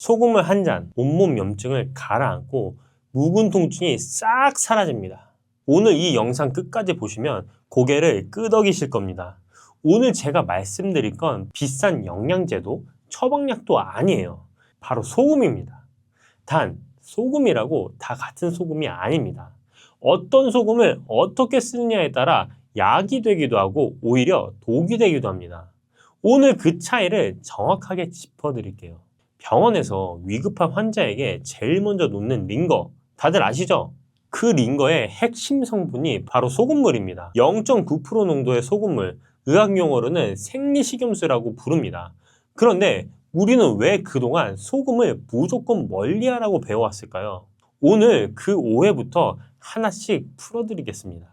소금물 한 잔, 온몸 염증을 가라앉고 묵은 통증이 싹 사라집니다. 오늘 이 영상 끝까지 보시면 고개를 끄덕이실 겁니다. 오늘 제가 말씀드릴 건 비싼 영양제도 처방약도 아니에요. 바로 소금입니다. 단, 소금이라고 다 같은 소금이 아닙니다. 어떤 소금을 어떻게 쓰느냐에 따라 약이 되기도 하고 오히려 독이 되기도 합니다. 오늘 그 차이를 정확하게 짚어드릴게요. 병원에서 위급한 환자에게 제일 먼저 놓는 링거, 다들 아시죠? 그 링거의 핵심 성분이 바로 소금물입니다. 0.9% 농도의 소금물, 의학 용어로는 생리식염수라고 부릅니다. 그런데 우리는 왜 그동안 소금을 무조건 멀리하라고 배워왔을까요? 오늘 그 오해부터 하나씩 풀어드리겠습니다.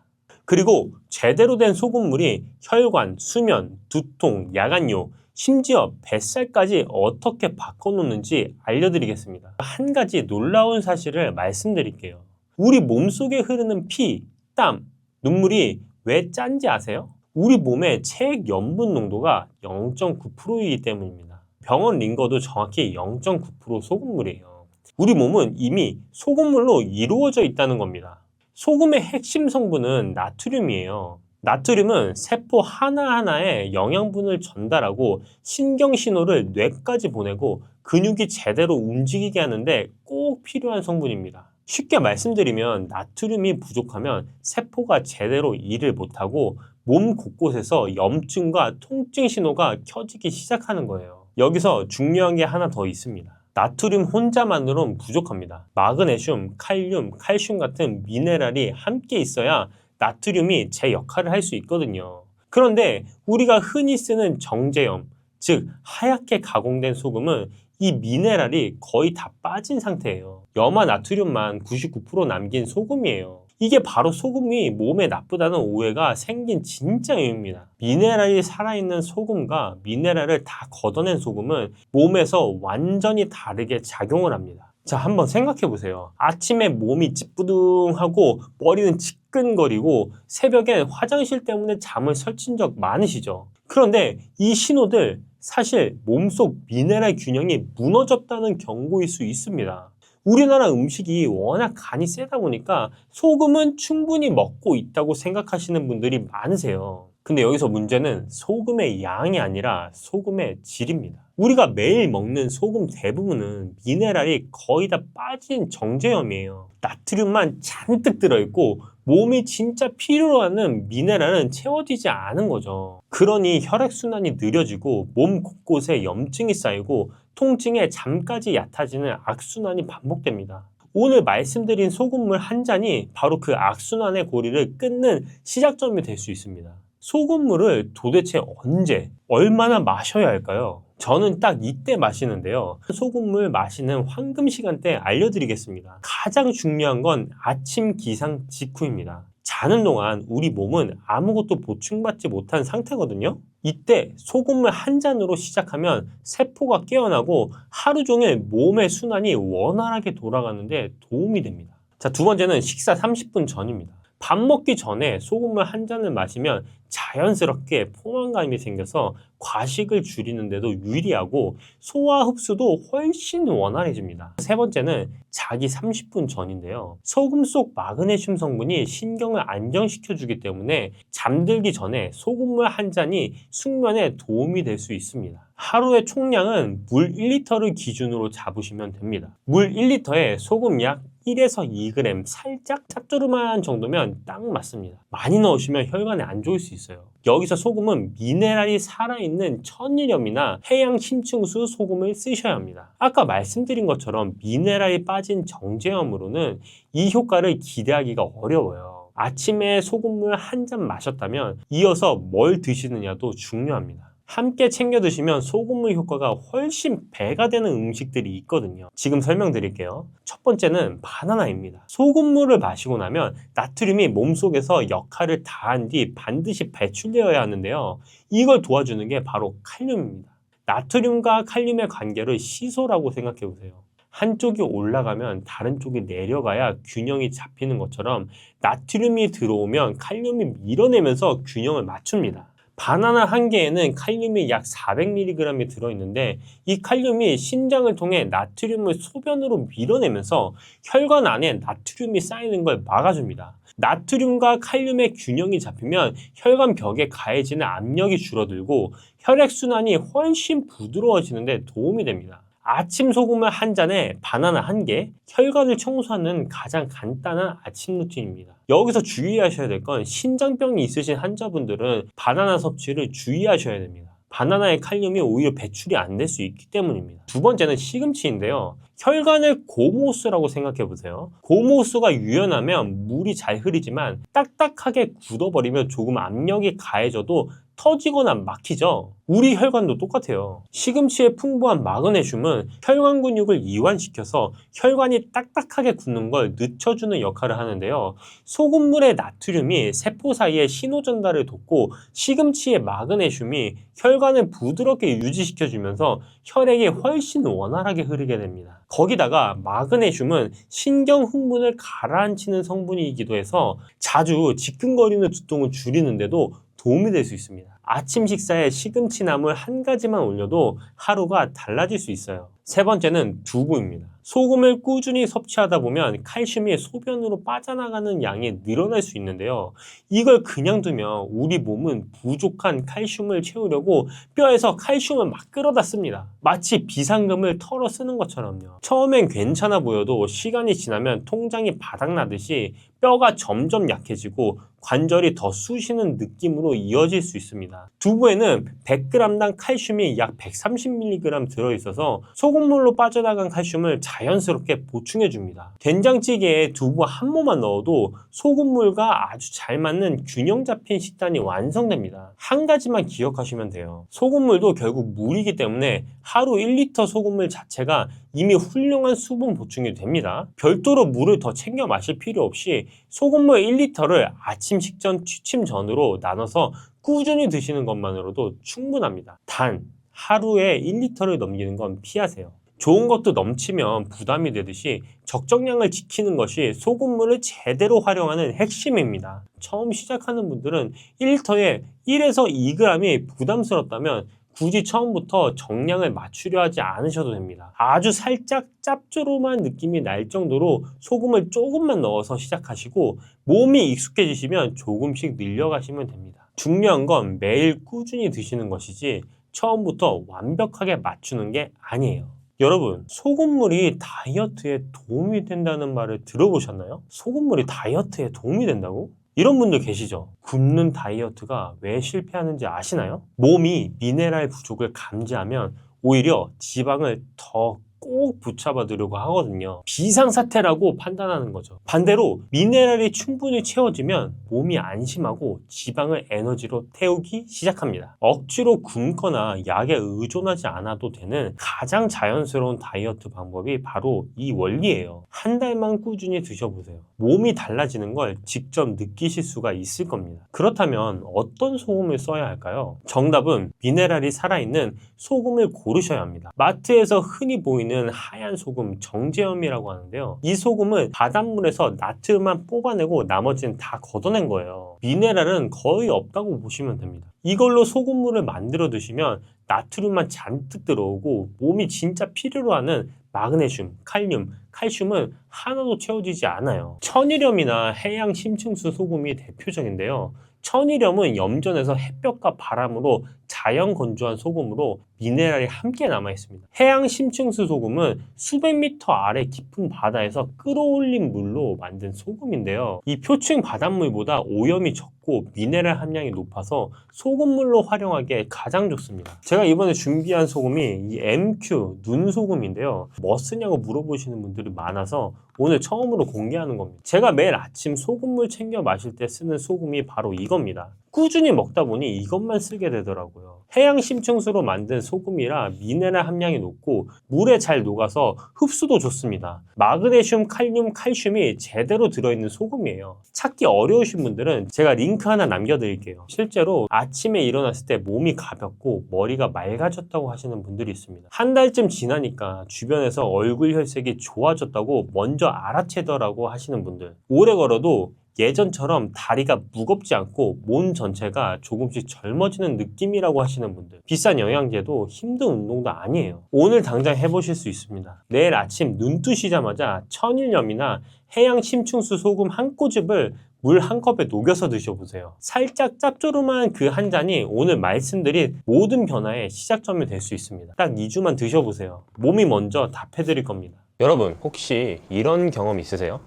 그리고 제대로 된 소금물이 혈관, 수면, 두통, 야간요, 심지어 뱃살까지 어떻게 바꿔놓는지 알려드리겠습니다. 한 가지 놀라운 사실을 말씀드릴게요. 우리 몸속에 흐르는 피, 땀, 눈물이 왜 짠지 아세요? 우리 몸의 체액 염분 농도가 0.9%이기 때문입니다. 병원 링거도 정확히 0.9% 소금물이에요. 우리 몸은 이미 소금물로 이루어져 있다는 겁니다. 소금의 핵심 성분은 나트륨이에요. 나트륨은 세포 하나하나에 영양분을 전달하고 신경신호를 뇌까지 보내고 근육이 제대로 움직이게 하는데 꼭 필요한 성분입니다. 쉽게 말씀드리면 나트륨이 부족하면 세포가 제대로 일을 못하고 몸 곳곳에서 염증과 통증 신호가 켜지기 시작하는 거예요. 여기서 중요한 게 하나 더 있습니다. 나트륨 혼자만으로는 부족합니다. 마그네슘, 칼륨, 칼슘 같은 미네랄이 함께 있어야 나트륨이 제 역할을 할 수 있거든요. 그런데 우리가 흔히 쓰는 정제염, 즉 하얗게 가공된 소금은 이 미네랄이 거의 다 빠진 상태예요. 염화 나트륨만 99% 남긴 소금이에요. 이게 바로 소금이 몸에 나쁘다는 오해가 생긴 진짜 이유입니다. 미네랄이 살아있는 소금과 미네랄을 다 걷어낸 소금은 몸에서 완전히 다르게 작용을 합니다. 자, 한번 생각해 보세요. 아침에 몸이 찌뿌둥하고 머리는 지끈거리고 새벽엔 화장실 때문에 잠을 설친 적 많으시죠? 그런데 이 신호들 사실 몸속 미네랄 균형이 무너졌다는 경고일 수 있습니다. 우리나라 음식이 워낙 간이 세다 보니까 소금은 충분히 먹고 있다고 생각하시는 분들이 많으세요. 근데 여기서 문제는 소금의 양이 아니라 소금의 질입니다. 우리가 매일 먹는 소금 대부분은 미네랄이 거의 다 빠진 정제염이에요. 나트륨만 잔뜩 들어있고 몸이 진짜 필요로 하는 미네랄은 채워지지 않은 거죠. 그러니 혈액순환이 느려지고 몸 곳곳에 염증이 쌓이고 통증에 잠까지 얕아지는 악순환이 반복됩니다. 오늘 말씀드린 소금물 한 잔이 바로 그 악순환의 고리를 끊는 시작점이 될 수 있습니다. 소금물을 도대체 언제, 얼마나 마셔야 할까요? 저는 딱 이때 마시는데요. 소금물 마시는 황금 시간대 알려드리겠습니다. 가장 중요한 건 아침 기상 직후입니다. 자는 동안 우리 몸은 아무것도 보충받지 못한 상태거든요. 이때 소금물 한 잔으로 시작하면 세포가 깨어나고 하루 종일 몸의 순환이 원활하게 돌아가는데 도움이 됩니다. 자, 두 번째는 식사 30분 전입니다. 밥 먹기 전에 소금물 한 잔을 마시면 자연스럽게 포만감이 생겨서 과식을 줄이는 데도 유리하고 소화 흡수도 훨씬 원활해집니다. 세 번째는 자기 30분 전인데요. 소금 속 마그네슘 성분이 신경을 안정시켜주기 때문에 잠들기 전에 소금물 한 잔이 숙면에 도움이 될 수 있습니다. 하루의 총량은 물 1리터를 기준으로 잡으시면 됩니다. 물 1리터에 소금 약 1에서 2g 살짝 짭조름한 정도면 딱 맞습니다. 많이 넣으시면 혈관에 안 좋을 수 있어요. 여기서 소금은 미네랄이 살아있는 천일염이나 해양 심층수 소금을 쓰셔야 합니다. 아까 말씀드린 것처럼 미네랄이 빠진 정제염으로는 이 효과를 기대하기가 어려워요. 아침에 소금물 한 잔 마셨다면 이어서 뭘 드시느냐도 중요합니다. 함께 챙겨 드시면 소금물 효과가 훨씬 배가 되는 음식들이 있거든요. 지금 설명드릴게요. 첫 번째는 바나나입니다. 소금물을 마시고 나면 나트륨이 몸속에서 역할을 다한 뒤 반드시 배출되어야 하는데요. 이걸 도와주는 게 바로 칼륨입니다. 나트륨과 칼륨의 관계를 시소라고 생각해 보세요. 한쪽이 올라가면 다른 쪽이 내려가야 균형이 잡히는 것처럼 나트륨이 들어오면 칼륨이 밀어내면서 균형을 맞춥니다. 바나나 한 개에는 칼륨이 약 400mg이 들어있는데 이 칼륨이 신장을 통해 나트륨을 소변으로 밀어내면서 혈관 안에 나트륨이 쌓이는 걸 막아줍니다. 나트륨과 칼륨의 균형이 잡히면 혈관 벽에 가해지는 압력이 줄어들고 혈액순환이 훨씬 부드러워지는 데 도움이 됩니다. 아침 소금을 한 잔에 바나나 한 개, 혈관을 청소하는 가장 간단한 아침 루틴입니다. 여기서 주의하셔야 될 건 신장병이 있으신 환자분들은 바나나 섭취를 주의하셔야 됩니다. 바나나의 칼륨이 오히려 배출이 안 될 수 있기 때문입니다. 두 번째는 시금치인데요. 혈관을 고무호스라고 생각해 보세요. 고무호스가 유연하면 물이 잘 흐르지만 딱딱하게 굳어버리면 조금 압력이 가해져도 터지거나 막히죠. 우리 혈관도 똑같아요. 시금치의 풍부한 마그네슘은 혈관 근육을 이완시켜서 혈관이 딱딱하게 굳는 걸 늦춰주는 역할을 하는데요. 소금물의 나트륨이 세포 사이에 신호 전달을 돕고 시금치의 마그네슘이 혈관을 부드럽게 유지시켜주면서 혈액이 훨씬 원활하게 흐르게 됩니다. 거기다가 마그네슘은 신경 흥분을 가라앉히는 성분이기도 해서 자주 지끈거리는 두통을 줄이는데도 도움이 될 수 있습니다. 아침 식사에 시금치 나물 한 가지만 올려도 하루가 달라질 수 있어요. 세 번째는 두부입니다. 소금을 꾸준히 섭취하다 보면 칼슘이 소변으로 빠져나가는 양이 늘어날 수 있는데요. 이걸 그냥 두면 우리 몸은 부족한 칼슘을 채우려고 뼈에서 칼슘을 막 끌어다 씁니다. 마치 비상금을 털어 쓰는 것처럼요. 처음엔 괜찮아 보여도 시간이 지나면 통장이 바닥나듯이 뼈가 점점 약해지고 관절이 더 쑤시는 느낌으로 이어질 수 있습니다. 두부에는 100g당 칼슘이 약 130mg 들어있어서 소금물로 빠져나간 칼슘을 자연스럽게 보충해줍니다. 된장찌개에 두부 한 모만 넣어도 소금물과 아주 잘 맞는 균형 잡힌 식단이 완성됩니다. 한 가지만 기억하시면 돼요. 소금물도 결국 물이기 때문에 하루 1리터 소금물 자체가 이미 훌륭한 수분 보충이 됩니다. 별도로 물을 더 챙겨 마실 필요 없이 소금물 1리터를 아침 식전 취침 전으로 나눠서 꾸준히 드시는 것만으로도 충분합니다. 단 하루에 1리터를 넘기는 건 피하세요. 좋은 것도 넘치면 부담이 되듯이 적정량을 지키는 것이 소금물을 제대로 활용하는 핵심입니다. 처음 시작하는 분들은 1리터에 1에서 2g이 부담스럽다면 굳이 처음부터 정량을 맞추려 하지 않으셔도 됩니다. 아주 살짝 짭조름한 느낌이 날 정도로 소금을 조금만 넣어서 시작하시고 몸이 익숙해지시면 조금씩 늘려가시면 됩니다. 중요한 건 매일 꾸준히 드시는 것이지 처음부터 완벽하게 맞추는 게 아니에요. 여러분, 소금물이 다이어트에 도움이 된다는 말을 들어보셨나요? 소금물이 다이어트에 도움이 된다고? 이런 분들 계시죠? 굶는 다이어트가 왜 실패하는지 아시나요? 몸이 미네랄 부족을 감지하면 오히려 지방을 더 꼭 붙잡아두려고 하거든요. 비상사태라고 판단하는 거죠. 반대로 미네랄이 충분히 채워지면 몸이 안심하고 지방을 에너지로 태우기 시작합니다. 억지로 굶거나 약에 의존하지 않아도 되는 가장 자연스러운 다이어트 방법이 바로 이 원리예요. 한 달만 꾸준히 드셔보세요. 몸이 달라지는 걸 직접 느끼실 수가 있을 겁니다. 그렇다면 어떤 소금을 써야 할까요? 정답은 미네랄이 살아있는 소금을 고르셔야 합니다. 마트에서 흔히 보이는 하얀 소금 정제염이라고 하는데요. 이 소금은 바닷물에서 나트륨만 뽑아내고 나머지는 다 걷어낸 거예요. 미네랄은 거의 없다고 보시면 됩니다. 이걸로 소금물을 만들어 드시면 나트륨만 잔뜩 들어오고 몸이 진짜 필요로 하는 마그네슘, 칼륨, 칼슘은 하나도 채워지지 않아요. 천일염이나 해양 심층수 소금이 대표적인데요. 천일염은 염전에서 햇볕과 바람으로 자연 건조한 소금으로 미네랄이 함께 남아 있습니다. 해양 심층수 소금은 수백 미터 아래 깊은 바다에서 끌어올린 물로 만든 소금인데요. 이 표층 바닷물보다 오염이 적고 미네랄 함량이 높아서 소금물로 활용하기에 가장 좋습니다. 제가 이번에 준비한 소금이 이 MQ 눈소금인데요. 뭐 쓰냐고 물어보시는 분들이 많아서 오늘 처음으로 공개하는 겁니다. 제가 매일 아침 소금물 챙겨 마실 때 쓰는 소금이 바로 이겁니다. 꾸준히 먹다 보니 이것만 쓰게 되더라고요. 해양 심층수로 만든 소금이라 미네랄 함량이 높고 물에 잘 녹아서 흡수도 좋습니다. 마그네슘, 칼륨, 칼슘이 제대로 들어있는 소금이에요. 찾기 어려우신 분들은 제가 링크 하나 남겨드릴게요. 실제로 아침에 일어났을 때 몸이 가볍고 머리가 맑아졌다고 하시는 분들이 있습니다. 한 달쯤 지나니까 주변에서 얼굴 혈색이 좋아졌다고 먼저 알아채더라고 하시는 분들, 오래 걸어도 예전처럼 다리가 무겁지 않고 몸 전체가 조금씩 젊어지는 느낌이라고 하시는 분들, 비싼 영양제도 힘든 운동도 아니에요. 오늘 당장 해보실 수 있습니다. 내일 아침 눈 뜨시자마자 천일염이나 해양 심층수 소금 한 꼬집을 물 한 컵에 녹여서 드셔보세요. 살짝 짭조름한 그 한 잔이 오늘 말씀드린 모든 변화의 시작점이 될 수 있습니다. 딱 2주만 드셔보세요. 몸이 먼저 답해드릴 겁니다. 여러분, 혹시 이런 경험 있으세요?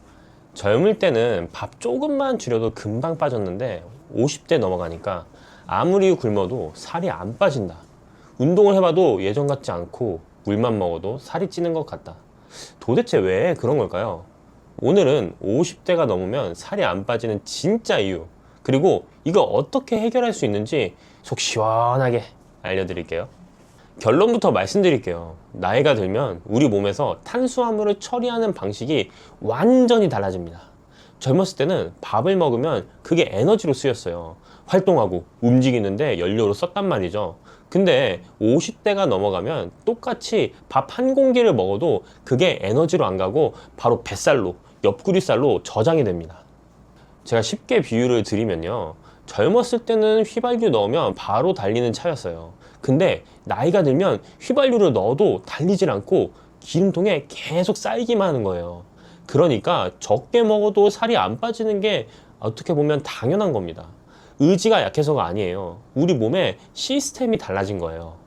젊을 때는 밥 조금만 줄여도 금방 빠졌는데 50대 넘어가니까 아무리 굶어도 살이 안 빠진다. 운동을 해봐도 예전 같지 않고 물만 먹어도 살이 찌는 것 같다. 도대체 왜 그런 걸까요? 오늘은 50대가 넘으면 살이 안 빠지는 진짜 이유, 그리고 이거 어떻게 해결할 수 있는지 속 시원하게 알려드릴게요. 결론부터 말씀드릴게요. 나이가 들면 우리 몸에서 탄수화물을 처리하는 방식이 완전히 달라집니다. 젊었을 때는 밥을 먹으면 그게 에너지로 쓰였어요. 활동하고 움직이는데 연료로 썼단 말이죠. 근데 50대가 넘어가면 똑같이 밥 한 공기를 먹어도 그게 에너지로 안 가고 바로 뱃살로, 옆구리살로 저장이 됩니다. 제가 쉽게 비유를 드리면요, 젊었을 때는 휘발유 넣으면 바로 달리는 차였어요. 근데 나이가 들면 휘발유를 넣어도 달리질 않고 기름통에 계속 쌓이기만 하는 거예요. 그러니까 적게 먹어도 살이 안 빠지는 게 어떻게 보면 당연한 겁니다. 의지가 약해서가 아니에요. 우리 몸의 시스템이 달라진 거예요.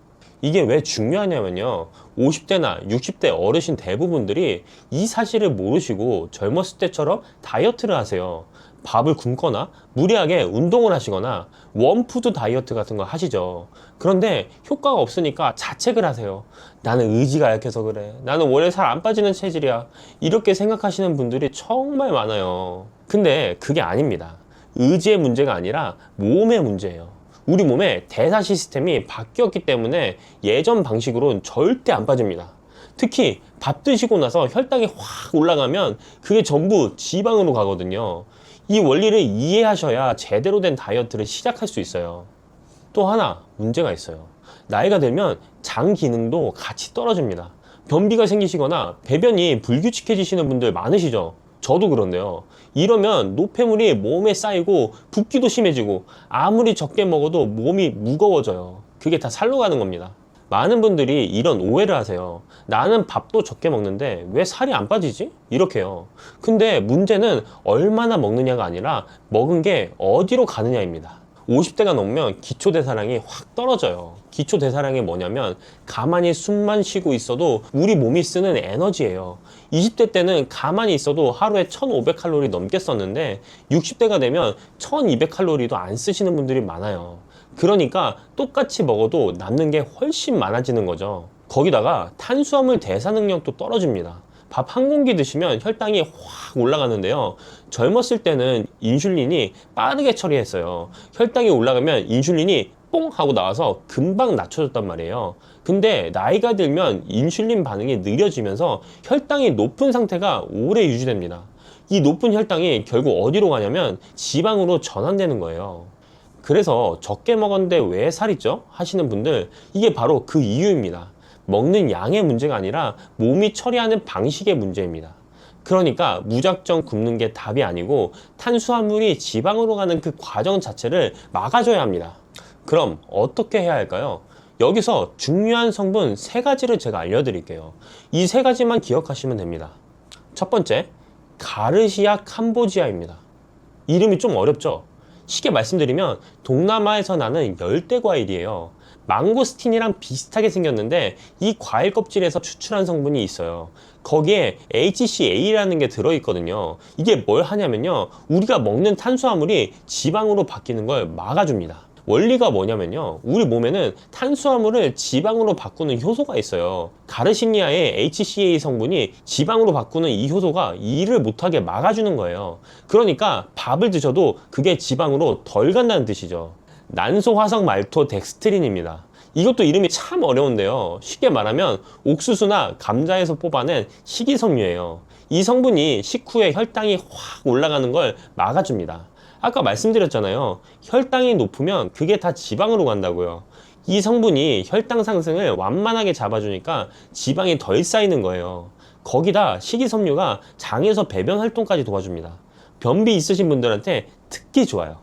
이게 왜 중요하냐면요, 50대나 60대 어르신 대부분들이 이 사실을 모르시고 젊었을 때처럼 다이어트를 하세요. 밥을 굶거나 무리하게 운동을 하시거나 원푸드 다이어트 같은 거 하시죠. 그런데 효과가 없으니까 자책을 하세요. 나는 의지가 약해서 그래. 나는 원래 살 안 빠지는 체질이야. 이렇게 생각하시는 분들이 정말 많아요. 근데 그게 아닙니다. 의지의 문제가 아니라 몸의 문제예요. 우리 몸의 대사 시스템이 바뀌었기 때문에 예전 방식으로는 절대 안 빠집니다. 특히 밥 드시고 나서 혈당이 확 올라가면 그게 전부 지방으로 가거든요. 이 원리를 이해하셔야 제대로 된 다이어트를 시작할 수 있어요. 또 하나 문제가 있어요. 나이가 들면 장 기능도 같이 떨어집니다. 변비가 생기시거나 배변이 불규칙해지시는 분들 많으시죠? 저도 그런데요. 이러면 노폐물이 몸에 쌓이고 붓기도 심해지고 아무리 적게 먹어도 몸이 무거워져요. 그게 다 살로 가는 겁니다. 많은 분들이 이런 오해를 하세요. 나는 밥도 적게 먹는데 왜 살이 안 빠지지? 이렇게요. 근데 문제는 얼마나 먹느냐가 아니라 먹은 게 어디로 가느냐입니다. 50대가 넘으면 기초대사량이 확 떨어져요. 기초대사량이 뭐냐면 가만히 숨만 쉬고 있어도 우리 몸이 쓰는 에너지예요. 20대 때는 가만히 있어도 하루에 1500칼로리 넘게 썼는데 60대가 되면 1200칼로리도 안 쓰시는 분들이 많아요. 그러니까 똑같이 먹어도 남는 게 훨씬 많아지는 거죠. 거기다가 탄수화물 대사 능력도 떨어집니다. 밥 한 공기 드시면 혈당이 확 올라가는데요. 젊었을 때는 인슐린이 빠르게 처리했어요. 혈당이 올라가면 인슐린이 뽕 하고 나와서 금방 낮춰졌단 말이에요. 근데 나이가 들면 인슐린 반응이 느려지면서 혈당이 높은 상태가 오래 유지됩니다. 이 높은 혈당이 결국 어디로 가냐면 지방으로 전환되는 거예요. 그래서 적게 먹었는데 왜 살이 쪄? 하시는 분들, 이게 바로 그 이유입니다. 먹는 양의 문제가 아니라 몸이 처리하는 방식의 문제입니다. 그러니까 무작정 굶는 게 답이 아니고 탄수화물이 지방으로 가는 그 과정 자체를 막아줘야 합니다. 그럼 어떻게 해야 할까요? 여기서 중요한 성분 3가지를 제가 알려드릴게요. 이 3가지만 기억하시면 됩니다. 첫 번째, 가르시아 캄보지아입니다. 이름이 좀 어렵죠? 쉽게 말씀드리면 동남아에서 나는 열대 과일이에요. 망고스틴이랑 비슷하게 생겼는데 이 과일 껍질에서 추출한 성분이 있어요. 거기에 HCA라는 게 들어있거든요. 이게 뭘 하냐면요, 우리가 먹는 탄수화물이 지방으로 바뀌는 걸 막아줍니다. 원리가 뭐냐면요, 우리 몸에는 탄수화물을 지방으로 바꾸는 효소가 있어요. 가르시니아의 HCA 성분이 지방으로 바꾸는 이 효소가 일을 못하게 막아주는 거예요. 그러니까 밥을 드셔도 그게 지방으로 덜 간다는 뜻이죠. 난소화성 말토 덱스트린입니다. 이것도 이름이 참 어려운데요. 쉽게 말하면 옥수수나 감자에서 뽑아낸 식이섬유예요. 이 성분이 식후에 혈당이 확 올라가는 걸 막아줍니다. 아까 말씀드렸잖아요. 혈당이 높으면 그게 다 지방으로 간다고요. 이 성분이 혈당 상승을 완만하게 잡아주니까 지방이 덜 쌓이는 거예요. 거기다 식이섬유가 장에서 배변 활동까지 도와줍니다. 변비 있으신 분들한테 특히 좋아요.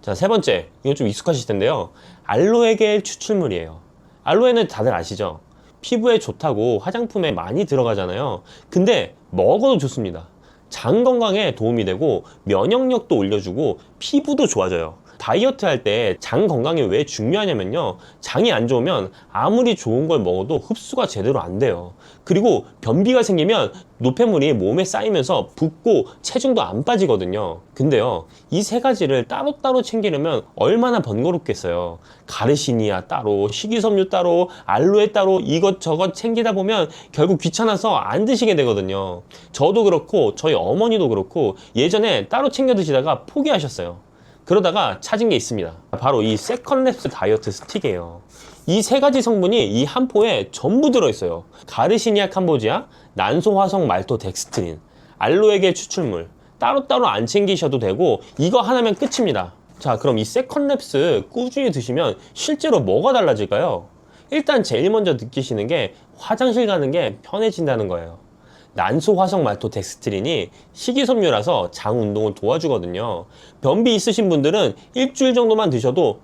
자, 세 번째, 이건 좀 익숙하실 텐데요. 알로에겔 추출물이에요. 알로에는 다들 아시죠? 피부에 좋다고 화장품에 많이 들어가잖아요. 근데 먹어도 좋습니다. 장 건강에 도움이 되고 면역력도 올려주고 피부도 좋아져요. 다이어트 할 때 장 건강이 왜 중요하냐면요, 장이 안 좋으면 아무리 좋은 걸 먹어도 흡수가 제대로 안 돼요. 그리고 변비가 생기면 노폐물이 몸에 쌓이면서 붓고 체중도 안 빠지거든요. 근데요, 이 세 가지를 따로따로 챙기려면 얼마나 번거롭겠어요. 가르시니아 따로, 식이섬유 따로, 알로에 따로 이것저것 챙기다 보면 결국 귀찮아서 안 드시게 되거든요. 저도 그렇고 저희 어머니도 그렇고 예전에 따로 챙겨 드시다가 포기하셨어요. 그러다가 찾은 게 있습니다. 바로 이 세컨랩스 다이어트 스틱이에요. 이 세 가지 성분이 이 한 포에 전부 들어있어요. 가르시니아 캄보지아, 난소화성 말토덱스트린, 알로에겔 추출물. 따로따로 안 챙기셔도 되고 이거 하나면 끝입니다. 자, 그럼 이 세컨랩스 꾸준히 드시면 실제로 뭐가 달라질까요? 일단 제일 먼저 느끼시는 게 화장실 가는 게 편해진다는 거예요. 난소화성 말토덱스트린이 식이섬유라서 장 운동을 도와주거든요. 변비 있으신 분들은 일주일 정도만 드셔도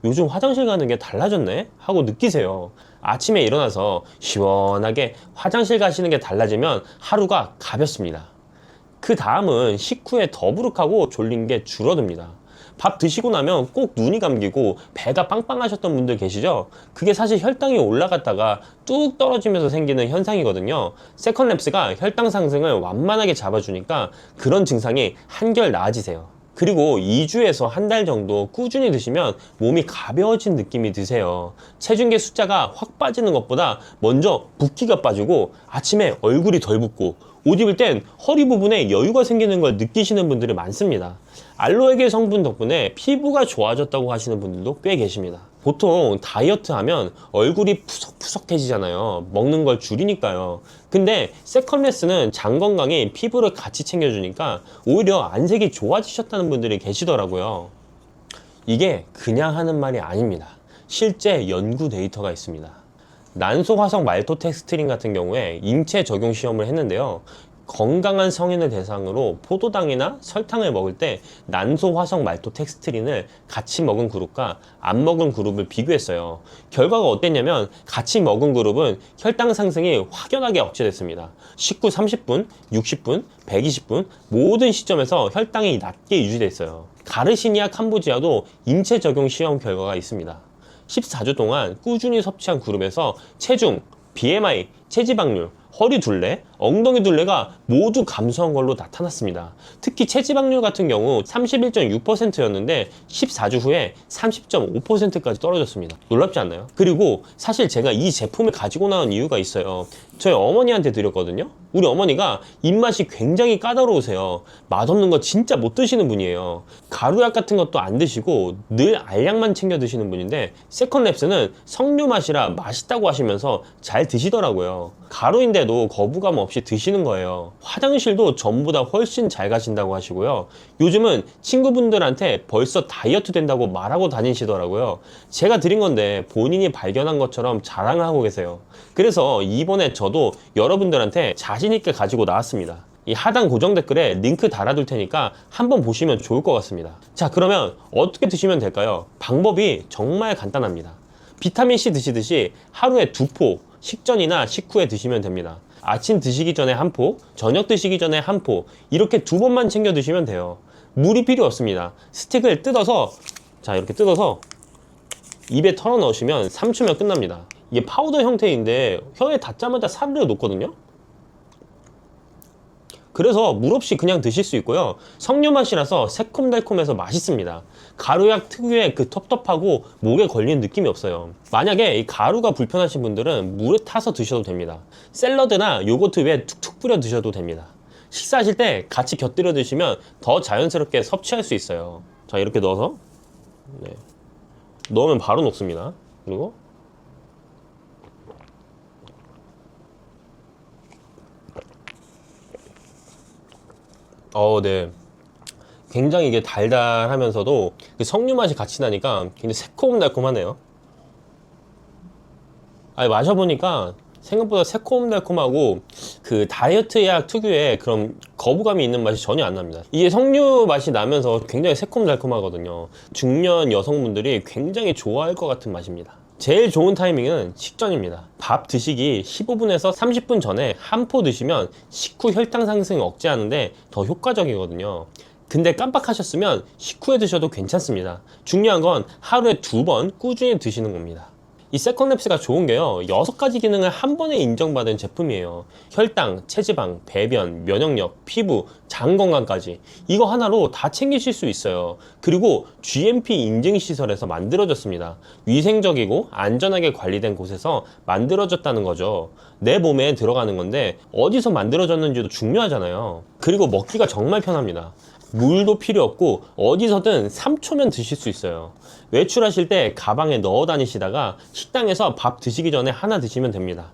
요즘 화장실 가는 게 달라졌네? 하고 느끼세요. 아침에 일어나서 시원하게 화장실 가시는 게 달라지면 하루가 가볍습니다. 그 다음은 식후에 더부룩하고 졸린 게 줄어듭니다. 밥 드시고 나면 꼭 눈이 감기고 배가 빵빵하셨던 분들 계시죠? 그게 사실 혈당이 올라갔다가 뚝 떨어지면서 생기는 현상이거든요. 세컨랩스가 혈당 상승을 완만하게 잡아주니까 그런 증상이 한결 나아지세요. 그리고 2주에서 한 달 정도 꾸준히 드시면 몸이 가벼워진 느낌이 드세요. 체중계 숫자가 확 빠지는 것보다 먼저 붓기가 빠지고 아침에 얼굴이 덜 붓고 옷 입을 땐 허리 부분에 여유가 생기는 걸 느끼시는 분들이 많습니다. 알로에겔 성분 덕분에 피부가 좋아졌다고 하시는 분들도 꽤 계십니다. 보통 다이어트 하면 얼굴이 푸석푸석해지잖아요. 먹는 걸 줄이니까요. 근데 세컨랩스는 장 건강에 피부를 같이 챙겨주니까 오히려 안색이 좋아지셨다는 분들이 계시더라고요. 이게 그냥 하는 말이 아닙니다. 실제 연구 데이터가 있습니다. 난소화성 말토덱스트린 같은 경우에 인체 적용 시험을 했는데요. 건강한 성인을 대상으로 포도당이나 설탕을 먹을 때 난소화성 말토덱스트린을 같이 먹은 그룹과 안 먹은 그룹을 비교했어요. 결과가 어땠냐면 같이 먹은 그룹은 혈당 상승이 확연하게 억제됐습니다. 식후 30분, 60분, 120분 모든 시점에서 혈당이 낮게 유지됐어요. 가르시니아 캄보지아도 인체 적용 시험 결과가 있습니다. 14주 동안 꾸준히 섭취한 그룹에서 체중, BMI, 체지방률, 허리 둘레, 엉덩이 둘레가 모두 감소한 걸로 나타났습니다. 특히 체지방률 같은 경우 31.6%였는데 14주 후에 30.5%까지 떨어졌습니다. 놀랍지 않나요? 그리고 사실 제가 이 제품을 가지고 나온 이유가 있어요. 저희 어머니한테 드렸거든요. 우리 어머니가 입맛이 굉장히 까다로우세요. 맛없는 거 진짜 못 드시는 분이에요. 가루약 같은 것도 안 드시고 늘 알약만 챙겨 드시는 분인데 세컨랩스는 석류 맛이라 맛있다고 하시면서 잘 드시더라고요. 가루인데도 거부감 없이 드시는 거예요. 화장실도 전보다 훨씬 잘 가신다고 하시고요. 요즘은 친구분들한테 벌써 다이어트 된다고 말하고 다니시더라고요. 제가 드린 건데 본인이 발견한 것처럼 자랑하고 계세요. 그래서 이번에 저도 여러분들한테 자신있게 가지고 나왔습니다. 이 하단 고정 댓글에 링크 달아둘 테니까 한번 보시면 좋을 것 같습니다. 자, 그러면 어떻게 드시면 될까요? 방법이 정말 간단합니다. 비타민C 드시듯이 하루에 2포 식전이나 식후에 드시면 됩니다. 아침 드시기 전에 한 포, 저녁 드시기 전에 한 포, 이렇게 2번만 챙겨 드시면 돼요. 물이 필요 없습니다. 스틱을 뜯어서, 자, 이렇게 뜯어서 입에 털어 넣으시면 3초면 끝납니다. 이게 파우더 형태인데 혀에 닿자마자 사르르 녹거든요. 그래서 물 없이 그냥 드실 수 있고요. 석류 맛이라서 새콤달콤해서 맛있습니다. 가루약 특유의 그 텁텁하고 목에 걸리는 느낌이 없어요. 만약에 이 가루가 불편하신 분들은 물에 타서 드셔도 됩니다. 샐러드나 요거트 위에 툭툭 뿌려 드셔도 됩니다. 식사하실 때 같이 곁들여 드시면 더 자연스럽게 섭취할 수 있어요. 자, 이렇게 넣어서 넣으면 바로 녹습니다. 그리고 네. 굉장히 이게 달달하면서도 그 석류 맛이 같이 나니까 굉장히 새콤달콤하네요. 아니, 마셔보니까 생각보다 새콤달콤하고 그 다이어트 약 특유의 그런 거부감이 있는 맛이 전혀 안 납니다. 이게 석류 맛이 나면서 굉장히 새콤달콤하거든요. 중년 여성분들이 굉장히 좋아할 것 같은 맛입니다. 제일 좋은 타이밍은 식전입니다. 밥 드시기 15분에서 30분 전에 한 포 드시면 식후 혈당 상승 억제하는데 더 효과적이거든요. 근데 깜빡하셨으면 식후에 드셔도 괜찮습니다. 중요한 건 하루에 2번 꾸준히 드시는 겁니다. 이 세컨랩스가 좋은 게요, 6가지 기능을 한 번에 인정받은 제품이에요. 혈당, 체지방, 배변, 면역력, 피부, 장 건강까지 이거 하나로 다 챙기실 수 있어요. 그리고 GMP 인증시설에서 만들어졌습니다. 위생적이고 안전하게 관리된 곳에서 만들어졌다는 거죠. 내 몸에 들어가는 건데 어디서 만들어졌는지도 중요하잖아요. 그리고 먹기가 정말 편합니다. 물도 필요 없고 어디서든 3초면 드실 수 있어요. 외출하실 때 가방에 넣어 다니시다가 식당에서 밥 드시기 전에 하나 드시면 됩니다.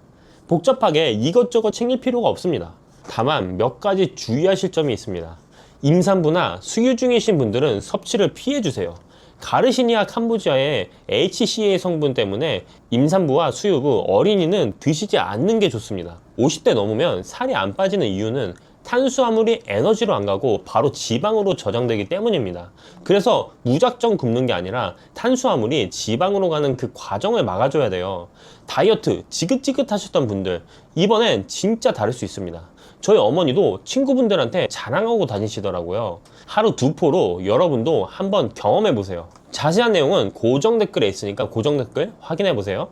복잡하게 이것저것 챙길 필요가 없습니다. 다만 몇 가지 주의하실 점이 있습니다. 임산부나 수유 중이신 분들은 섭취를 피해주세요. 가르시니아 캄보지아의 HCA 성분 때문에 임산부와 수유부, 어린이는 드시지 않는 게 좋습니다. 50대 넘으면 살이 안 빠지는 이유는 탄수화물이 에너지로 안 가고 바로 지방으로 저장되기 때문입니다. 그래서 무작정 굶는 게 아니라 탄수화물이 지방으로 가는 그 과정을 막아줘야 돼요. 다이어트 지긋지긋 하셨던 분들, 이번엔 진짜 다를 수 있습니다. 저희 어머니도 친구분들한테 자랑하고 다니시더라고요. 하루 2포로 여러분도 한번 경험해보세요. 자세한 내용은 고정 댓글에 있으니까 고정 댓글 확인해보세요.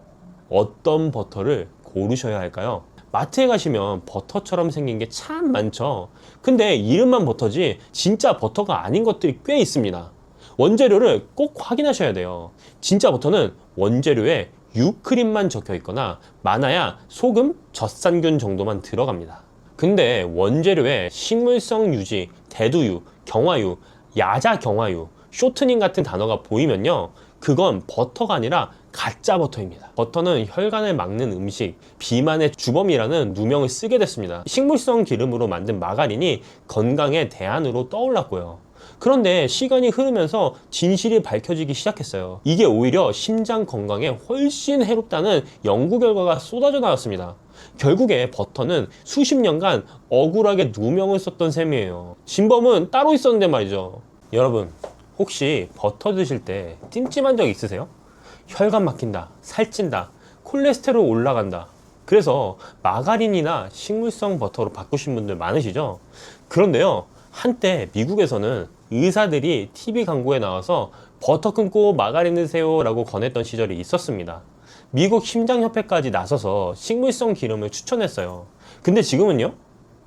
어떤 버터를 고르셔야 할까요? 마트에 가시면 버터처럼 생긴 게 참 많죠. 근데 이름만 버터지 진짜 버터가 아닌 것들이 꽤 있습니다. 원재료를 꼭 확인하셔야 돼요. 진짜 버터는 원재료에 유크림만 적혀 있거나 많아야 소금, 젖산균 정도만 들어갑니다. 근데 원재료에 식물성 유지, 대두유, 경화유, 야자 경화유, 쇼트닝 같은 단어가 보이면요, 그건 버터가 아니라 가짜 버터입니다. 버터는 혈관을 막는 음식, 비만의 주범이라는 누명을 쓰게 됐습니다. 식물성 기름으로 만든 마가린이 건강의 대안으로 떠올랐고요. 그런데 시간이 흐르면서 진실이 밝혀지기 시작했어요. 이게 오히려 심장 건강에 훨씬 해롭다는 연구 결과가 쏟아져 나왔습니다. 결국에 버터는 수십 년간 억울하게 누명을 썼던 셈이에요. 진범은 따로 있었는데 말이죠. 여러분, 혹시 버터 드실 때 찜찜한 적 있으세요? 혈관 막힌다, 살찐다, 콜레스테롤 올라간다. 그래서 마가린이나 식물성 버터로 바꾸신 분들 많으시죠? 그런데요, 한때 미국에서는 의사들이 TV 광고에 나와서 버터 끊고 마가린 드세요 라고 권했던 시절이 있었습니다. 미국 심장협회까지 나서서 식물성 기름을 추천했어요. 근데 지금은요,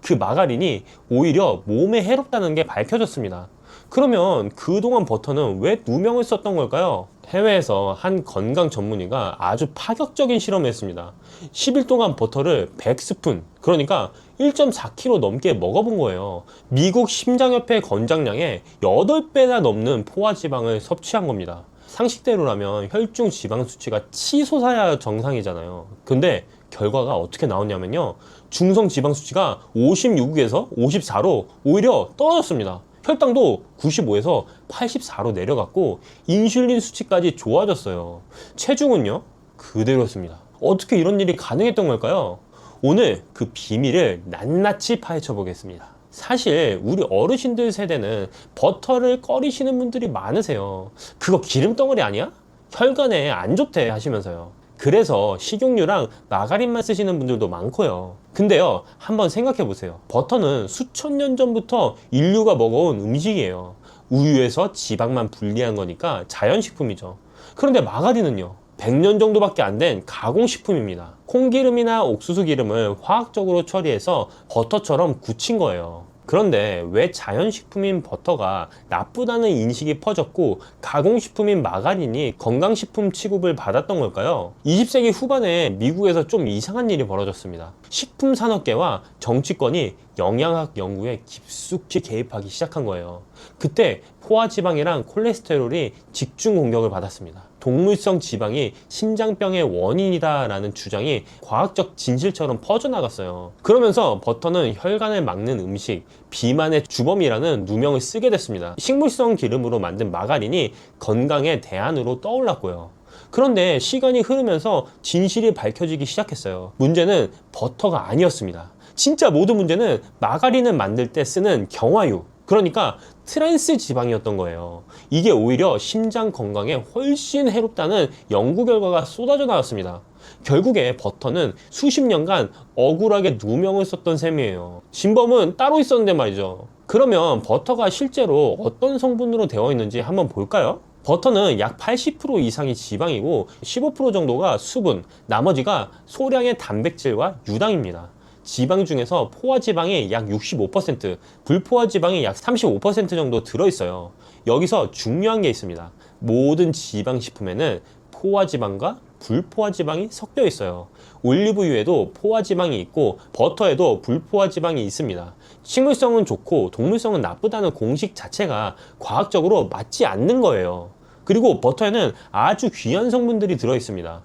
그 마가린이 오히려 몸에 해롭다는 게 밝혀졌습니다. 그러면 그동안 버터는 왜 누명을 썼던 걸까요? 해외에서 한 건강 전문의가 아주 파격적인 실험을 했습니다. 10일 동안 버터를 100스푼, 그러니까 1.4kg 넘게 먹어본 거예요. 미국 심장협회 권장량의 8배나 넘는 포화지방을 섭취한 겁니다. 상식대로라면 혈중 지방 수치가 치솟아야 정상이잖아요. 근데 결과가 어떻게 나왔냐면요, 중성 지방 수치가 56에서 54로 오히려 떨어졌습니다. 혈당도 95에서 84로 내려갔고 인슐린 수치까지 좋아졌어요. 체중은요, 그대로였습니다. 어떻게 이런 일이 가능했던 걸까요? 오늘 그 비밀을 낱낱이 파헤쳐 보겠습니다. 사실 우리 어르신들 세대는 버터를 꺼리시는 분들이 많으세요. 그거 기름덩어리 아니야? 혈관에 안 좋대 하시면서요. 그래서 식용유랑 마가린만 쓰시는 분들도 많고요. 근데요, 한번 생각해 보세요. 버터는 수천 년 전부터 인류가 먹어온 음식이에요. 우유에서 지방만 분리한 거니까 자연식품이죠. 그런데 마가린은요, 100년 정도밖에 안 된 가공식품입니다. 콩기름이나 옥수수 기름을 화학적으로 처리해서 버터처럼 굳힌 거예요. 그런데 왜 자연식품인 버터가 나쁘다는 인식이 퍼졌고 가공식품인 마가린이 건강식품 취급을 받았던 걸까요? 20세기 후반에 미국에서 좀 이상한 일이 벌어졌습니다. 식품산업계와 정치권이 영양학 연구에 깊숙이 개입하기 시작한 거예요. 그때 포화지방이랑 콜레스테롤이 집중 공격을 받았습니다. 동물성 지방이 심장병의 원인이다 라는 주장이 과학적 진실처럼 퍼져나갔어요. 그러면서 버터는 혈관을 막는 음식, 비만의 주범이라는 누명을 쓰게 됐습니다. 식물성 기름으로 만든 마가린이 건강의 대안으로 떠올랐고요. 그런데 시간이 흐르면서 진실이 밝혀지기 시작했어요. 문제는 버터가 아니었습니다. 진짜 모든 문제는 마가린을 만들 때 쓰는 경화유, 그러니까 트랜스 지방이었던 거예요. 이게 오히려 심장 건강에 훨씬 해롭다는 연구 결과가 쏟아져 나왔습니다. 결국에 버터는 수십 년간 억울하게 누명을 썼던 셈이에요. 진범은 따로 있었는데 말이죠. 그러면 버터가 실제로 어떤 성분으로 되어 있는지 한번 볼까요? 버터는 약 80% 이상이 지방이고 15% 정도가 수분, 나머지가 소량의 단백질과 유당입니다. 지방 중에서 포화지방이 약 65%, 불포화지방이 약 35% 정도 들어있어요. 여기서 중요한 게 있습니다. 모든 지방식품에는 포화지방과 불포화지방이 섞여 있어요. 올리브유에도 포화지방이 있고 버터에도 불포화지방이 있습니다. 식물성은 좋고 동물성은 나쁘다는 공식 자체가 과학적으로 맞지 않는 거예요. 그리고 버터에는 아주 귀한 성분들이 들어있습니다.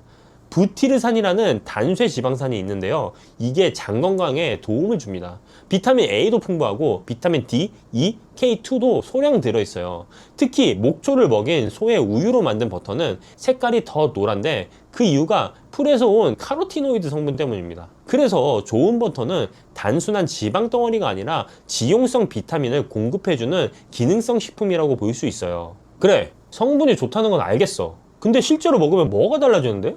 부티르산이라는 단쇄 지방산이 있는데요. 이게 장 건강에 도움을 줍니다. 비타민 A도 풍부하고 비타민 D, E, K2도 소량 들어있어요. 특히 목초를 먹인 소의 우유로 만든 버터는 색깔이 더 노란데 그 이유가 풀에서 온 카로티노이드 성분 때문입니다. 그래서 좋은 버터는 단순한 지방 덩어리가 아니라 지용성 비타민을 공급해주는 기능성 식품이라고 볼 수 있어요. 그래, 성분이 좋다는 건 알겠어. 근데 실제로 먹으면 뭐가 달라지는데?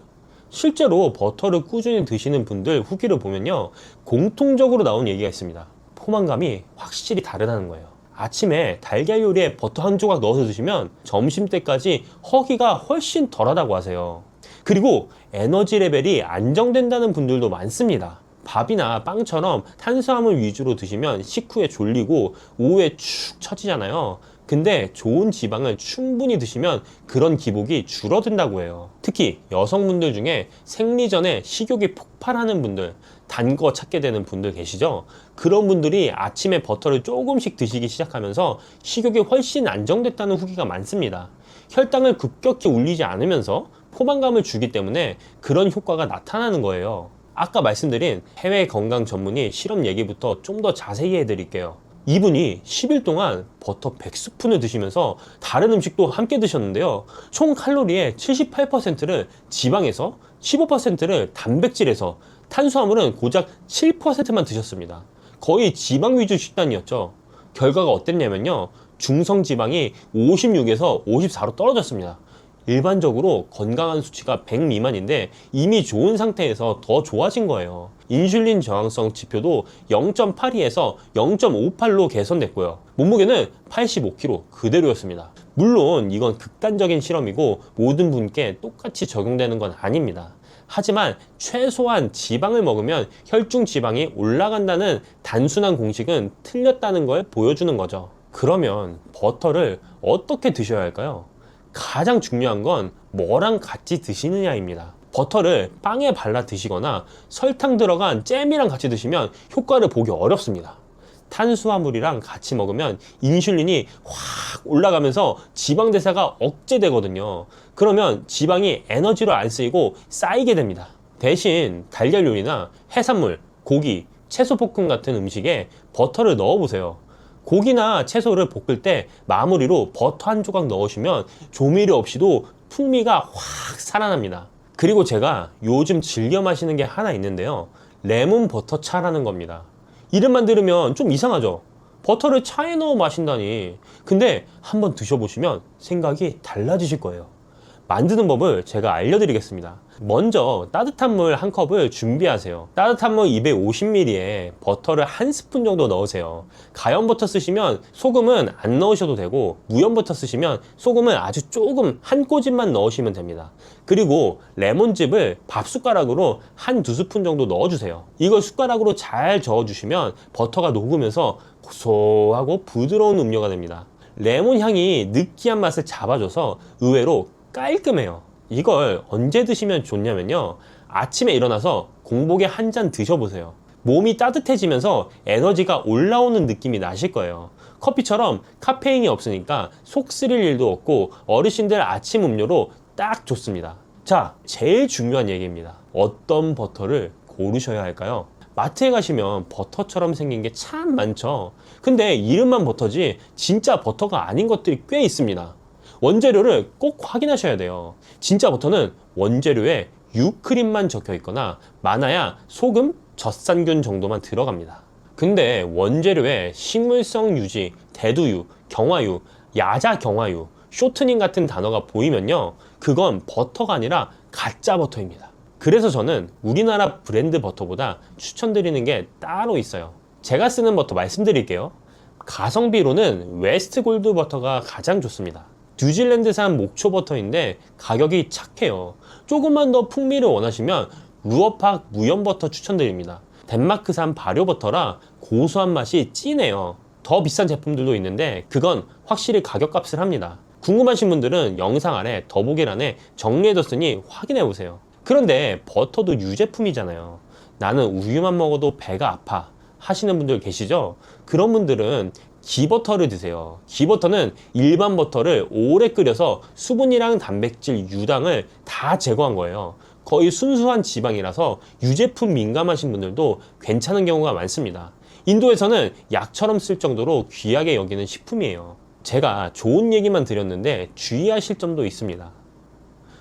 실제로 버터를 꾸준히 드시는 분들 후기를 보면요, 공통적으로 나온 얘기가 있습니다. 포만감이 확실히 다르다는 거예요. 아침에 달걀 요리에 버터 한 조각 넣어서 드시면 점심때까지 허기가 훨씬 덜하다고 하세요. 그리고 에너지 레벨이 안정된다는 분들도 많습니다. 밥이나 빵처럼 탄수화물 위주로 드시면 식후에 졸리고 오후에 축 처지잖아요. 근데 좋은 지방을 충분히 드시면 그런 기복이 줄어든다고 해요. 특히 여성분들 중에 생리 전에 식욕이 폭발하는 분들, 단 거 찾게 되는 분들 계시죠? 그런 분들이 아침에 버터를 조금씩 드시기 시작하면서 식욕이 훨씬 안정됐다는 후기가 많습니다. 혈당을 급격히 올리지 않으면서 포만감을 주기 때문에 그런 효과가 나타나는 거예요. 아까 말씀드린 해외 건강 전문의 실험 얘기부터 좀 더 자세히 해드릴게요. 이분이 10일 동안 버터 100스푼을 드시면서 다른 음식도 함께 드셨는데요. 총 칼로리의 78%를 지방에서 15%를 단백질에서, 탄수화물은 고작 7%만 드셨습니다. 거의 지방 위주 식단이었죠. 결과가 어땠냐면요, 중성지방이 56에서 54로 떨어졌습니다. 일반적으로 건강한 수치가 100 미만인데 이미 좋은 상태에서 더 좋아진 거예요. 인슐린 저항성 지표도 0.82에서 0.58로 개선됐고요. 몸무게는 85kg 그대로였습니다. 물론 이건 극단적인 실험이고 모든 분께 똑같이 적용되는 건 아닙니다. 하지만 최소한 지방을 먹으면 혈중 지방이 올라간다는 단순한 공식은 틀렸다는 걸 보여주는 거죠. 그러면 버터를 어떻게 드셔야 할까요? 가장 중요한 건 뭐랑 같이 드시느냐입니다. 버터를 빵에 발라 드시거나 설탕 들어간 잼이랑 같이 드시면 효과를 보기 어렵습니다. 탄수화물이랑 같이 먹으면 인슐린이 확 올라가면서 지방 대사가 억제되거든요. 그러면 지방이 에너지로 안 쓰이고 쌓이게 됩니다. 대신 달걀 요리나 해산물, 고기, 채소 볶음 같은 음식에 버터를 넣어보세요. 고기나 채소를 볶을 때 마무리로 버터 한 조각 넣으시면 조미료 없이도 풍미가 확 살아납니다. 그리고 제가 요즘 즐겨 마시는 게 하나 있는데요. 레몬 버터 차라는 겁니다. 이름만 들으면 좀 이상하죠? 버터를 차에 넣어 마신다니. 근데 한번 드셔보시면 생각이 달라지실 거예요. 만드는 법을 제가 알려드리겠습니다. 먼저 따뜻한 물 한 컵을 준비하세요. 따뜻한 물 250ml에 버터를 한 스푼 정도 넣으세요. 가염 버터 쓰시면 소금은 안 넣으셔도 되고, 무염 버터 쓰시면 소금은 아주 조금 한 꼬집만 넣으시면 됩니다. 그리고 레몬즙을 밥 숟가락으로 한 두 스푼 정도 넣어주세요. 이걸 숟가락으로 잘 저어주시면 버터가 녹으면서 고소하고 부드러운 음료가 됩니다. 레몬 향이 느끼한 맛을 잡아줘서 의외로 깔끔해요. 이걸 언제 드시면 좋냐면요, 아침에 일어나서 공복에 한 잔 드셔보세요. 몸이 따뜻해지면서 에너지가 올라오는 느낌이 나실 거예요. 커피처럼 카페인이 없으니까 속 쓰릴 일도 없고 어르신들 아침 음료로 딱 좋습니다. 자, 제일 중요한 얘기입니다. 어떤 버터를 고르셔야 할까요? 마트에 가시면 버터처럼 생긴 게 참 많죠. 근데 이름만 버터지 진짜 버터가 아닌 것들이 꽤 있습니다. 원재료를 꼭 확인하셔야 돼요. 진짜 버터는 원재료에 유크림만 적혀 있거나 많아야 소금, 젖산균 정도만 들어갑니다. 근데 원재료에 식물성 유지, 대두유, 경화유, 야자 경화유, 쇼트닝 같은 단어가 보이면요, 그건 버터가 아니라 가짜 버터입니다. 그래서 저는 우리나라 브랜드 버터보다 추천드리는 게 따로 있어요. 제가 쓰는 버터 말씀드릴게요. 가성비로는 웨스트 골드 버터가 가장 좋습니다. 뉴질랜드산 목초 버터인데 가격이 착해요. 조금만 더 풍미를 원하시면 루어팍 무염 버터 추천드립니다. 덴마크산 발효 버터라 고소한 맛이 진해요. 더 비싼 제품들도 있는데 그건 확실히 가격값을 합니다. 궁금하신 분들은 영상 아래 더보기란에 정리해뒀으니 확인해보세요. 그런데 버터도 유제품이잖아요. 나는 우유만 먹어도 배가 아파 하시는 분들 계시죠? 그런 분들은 기버터를 드세요. 기버터는 일반 버터를 오래 끓여서 수분이랑 단백질, 유당을 다 제거한 거예요. 거의 순수한 지방이라서 유제품 민감하신 분들도 괜찮은 경우가 많습니다. 인도에서는 약처럼 쓸 정도로 귀하게 여기는 식품이에요. 제가 좋은 얘기만 드렸는데 주의하실 점도 있습니다.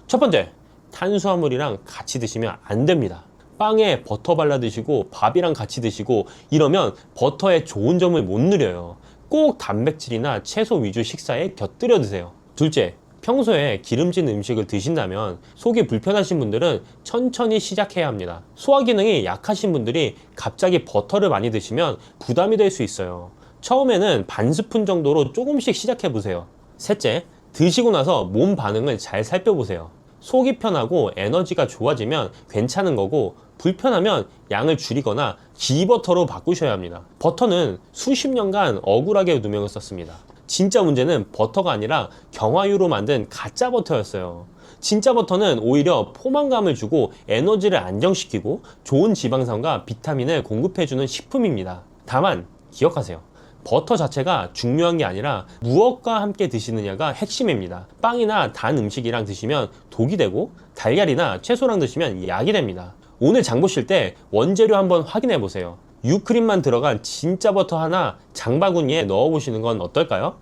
첫 번째, 탄수화물이랑 같이 드시면 안 됩니다. 빵에 버터 발라 드시고 밥이랑 같이 드시고 이러면 버터의 좋은 점을 못 누려요. 꼭 단백질이나 채소 위주 식사에 곁들여 드세요. 둘째, 평소에 기름진 음식을 드신다면 속이 불편하신 분들은 천천히 시작해야 합니다. 소화 기능이 약하신 분들이 갑자기 버터를 많이 드시면 부담이 될 수 있어요. 처음에는 반 스푼 정도로 조금씩 시작해 보세요. 셋째, 드시고 나서 몸 반응을 잘 살펴보세요. 속이 편하고 에너지가 좋아지면 괜찮은 거고, 불편하면 양을 줄이거나 기버터로 바꾸셔야 합니다. 버터는 수십 년간 억울하게 누명을 썼습니다. 진짜 문제는 버터가 아니라 경화유로 만든 가짜 버터였어요. 진짜 버터는 오히려 포만감을 주고 에너지를 안정시키고 좋은 지방산과 비타민을 공급해주는 식품입니다. 다만 기억하세요. 버터 자체가 중요한 게 아니라 무엇과 함께 드시느냐가 핵심입니다. 빵이나 단 음식이랑 드시면 독이 되고 달걀이나 채소랑 드시면 약이 됩니다. 오늘 장 보실 때 원재료 한번 확인해 보세요. 유크림만 들어간 진짜 버터 하나 장바구니에 넣어 보시는 건 어떨까요?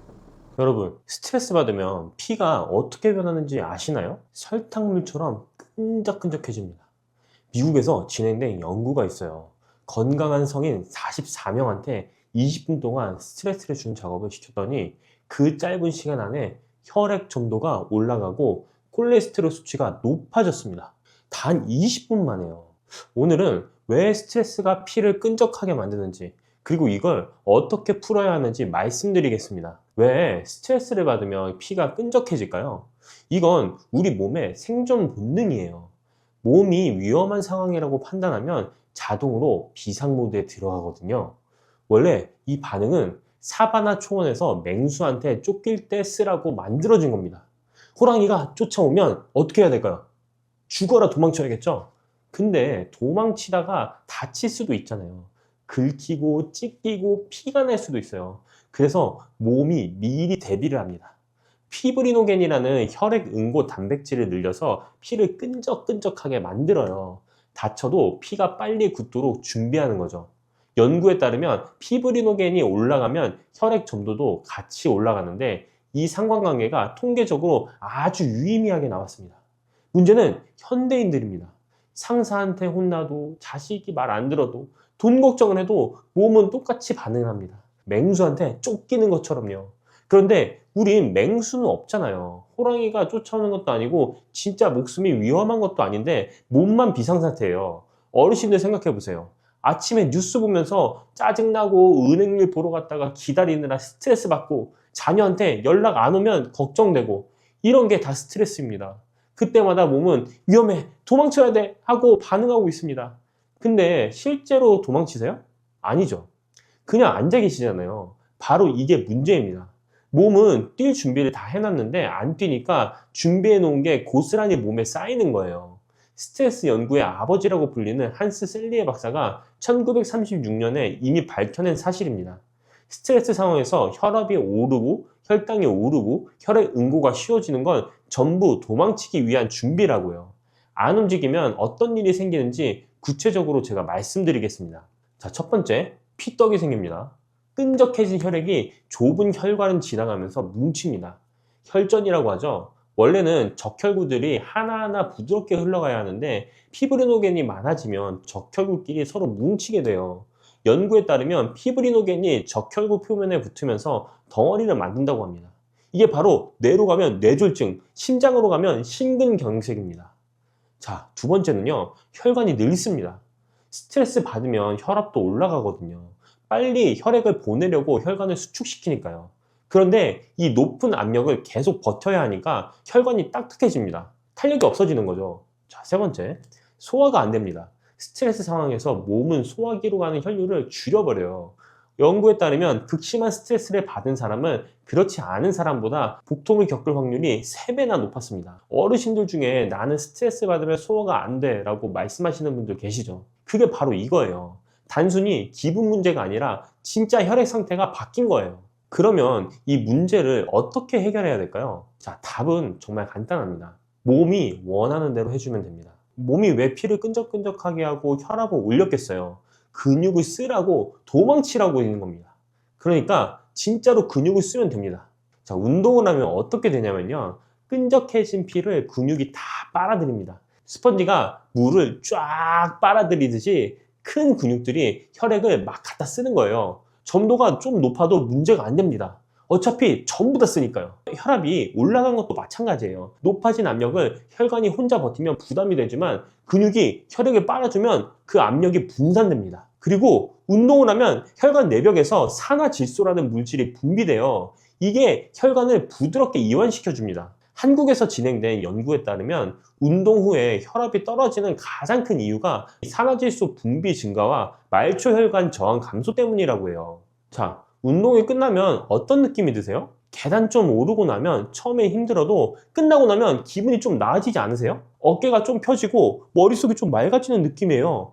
여러분, 스트레스 받으면 피가 어떻게 변하는지 아시나요? 설탕물처럼 끈적끈적해집니다. 미국에서 진행된 연구가 있어요. 건강한 성인 44명한테 20분 동안 스트레스를 준 작업을 시켰더니 그 짧은 시간 안에 혈액 점도가 올라가고 콜레스테롤 수치가 높아졌습니다. 단 20분 만에요. 오늘은 왜 스트레스가 피를 끈적하게 만드는지, 그리고 이걸 어떻게 풀어야 하는지 말씀드리겠습니다. 왜 스트레스를 받으면 피가 끈적해질까요? 이건 우리 몸의 생존 본능이에요. 몸이 위험한 상황이라고 판단하면 자동으로 비상 모드에 들어가거든요. 원래 이 반응은 사바나 초원에서 맹수한테 쫓길 때 쓰라고 만들어진 겁니다. 호랑이가 쫓아오면 어떻게 해야 될까요? 죽어라 도망쳐야겠죠? 근데 도망치다가 다칠 수도 있잖아요. 긁히고 찢기고 피가 날 수도 있어요. 그래서 몸이 미리 대비를 합니다. 피브리노겐이라는 혈액 응고 단백질을 늘려서 피를 끈적끈적하게 만들어요. 다쳐도 피가 빨리 굳도록 준비하는 거죠. 연구에 따르면 피브리노겐이 올라가면 혈액 점도도 같이 올라가는데 이 상관관계가 통계적으로 아주 유의미하게 나왔습니다. 문제는 현대인들입니다. 상사한테 혼나도 자식이 말 안 들어도 돈 걱정을 해도 몸은 똑같이 반응합니다. 맹수한테 쫓기는 것처럼요. 그런데 우린 맹수는 없잖아요. 호랑이가 쫓아오는 것도 아니고 진짜 목숨이 위험한 것도 아닌데 몸만 비상사태예요. 어르신들 생각해 보세요. 아침에 뉴스 보면서 짜증나고 은행일 보러 갔다가 기다리느라 스트레스 받고 자녀한테 연락 안 오면 걱정되고 이런 게 다 스트레스입니다. 그때마다 몸은 위험해, 도망쳐야 돼 하고 반응하고 있습니다. 근데 실제로 도망치세요? 아니죠. 그냥 앉아 계시잖아요. 바로 이게 문제입니다. 몸은 뛸 준비를 다 해놨는데 안 뛰니까 준비해 놓은 게 고스란히 몸에 쌓이는 거예요. 스트레스 연구의 아버지라고 불리는 한스 셀리에 박사가 1936년에 이미 밝혀낸 사실입니다. 스트레스 상황에서 혈압이 오르고 혈당이 오르고 혈액 응고가 쉬워지는 건 전부 도망치기 위한 준비라고요. 안 움직이면 어떤 일이 생기는지 구체적으로 제가 말씀드리겠습니다. 자, 첫 번째, 피떡이 생깁니다. 끈적해진 혈액이 좁은 혈관을 지나가면서 뭉칩니다. 혈전이라고 하죠. 원래는 적혈구들이 하나하나 부드럽게 흘러가야 하는데 피브리노겐이 많아지면 적혈구끼리 서로 뭉치게 돼요. 연구에 따르면 피브리노겐이 적혈구 표면에 붙으면서 덩어리를 만든다고 합니다. 이게 바로 뇌로 가면 뇌졸중, 심장으로 가면 심근경색입니다. 자, 두 번째는요, 혈관이 늙습니다. 스트레스 받으면 혈압도 올라가거든요. 빨리 혈액을 보내려고 혈관을 수축시키니까요. 그런데 이 높은 압력을 계속 버텨야 하니까 혈관이 딱딱해집니다. 탄력이 없어지는 거죠. 자, 세 번째, 소화가 안 됩니다. 스트레스 상황에서 몸은 소화기로 가는 혈류를 줄여버려요. 연구에 따르면 극심한 스트레스를 받은 사람은 그렇지 않은 사람보다 복통을 겪을 확률이 3배나 높았습니다. 어르신들 중에 나는 스트레스 받으면 소화가 안 돼 라고 말씀하시는 분들 계시죠. 그게 바로 이거예요. 단순히 기분 문제가 아니라 진짜 혈액 상태가 바뀐 거예요. 그러면 이 문제를 어떻게 해결해야 될까요? 자, 답은 정말 간단합니다. 몸이 원하는 대로 해주면 됩니다. 몸이 왜 피를 끈적끈적하게 하고 혈압을 올렸겠어요? 근육을 쓰라고 도망치라고 있는 겁니다. 그러니까 진짜로 근육을 쓰면 됩니다. 자, 운동을 하면 어떻게 되냐면요, 끈적해진 피를 근육이 다 빨아들입니다. 스펀지가 물을 쫙 빨아들이듯이 큰 근육들이 혈액을 막 갖다 쓰는 거예요. 점도가 좀 높아도 문제가 안 됩니다. 어차피 전부 다 쓰니까요. 혈압이 올라간 것도 마찬가지예요. 높아진 압력을 혈관이 혼자 버티면 부담이 되지만 근육이 혈액을 빨아주면 그 압력이 분산됩니다. 그리고 운동을 하면 혈관 내벽에서 산화질소라는 물질이 분비돼요. 이게 혈관을 부드럽게 이완시켜줍니다. 한국에서 진행된 연구에 따르면 운동 후에 혈압이 떨어지는 가장 큰 이유가 산화질소 분비 증가와 말초혈관 저항 감소 때문이라고 해요. 자, 운동이 끝나면 어떤 느낌이 드세요? 계단 좀 오르고 나면 처음에 힘들어도 끝나고 나면 기분이 좀 나아지지 않으세요? 어깨가 좀 펴지고 머릿속이 좀 맑아지는 느낌이에요.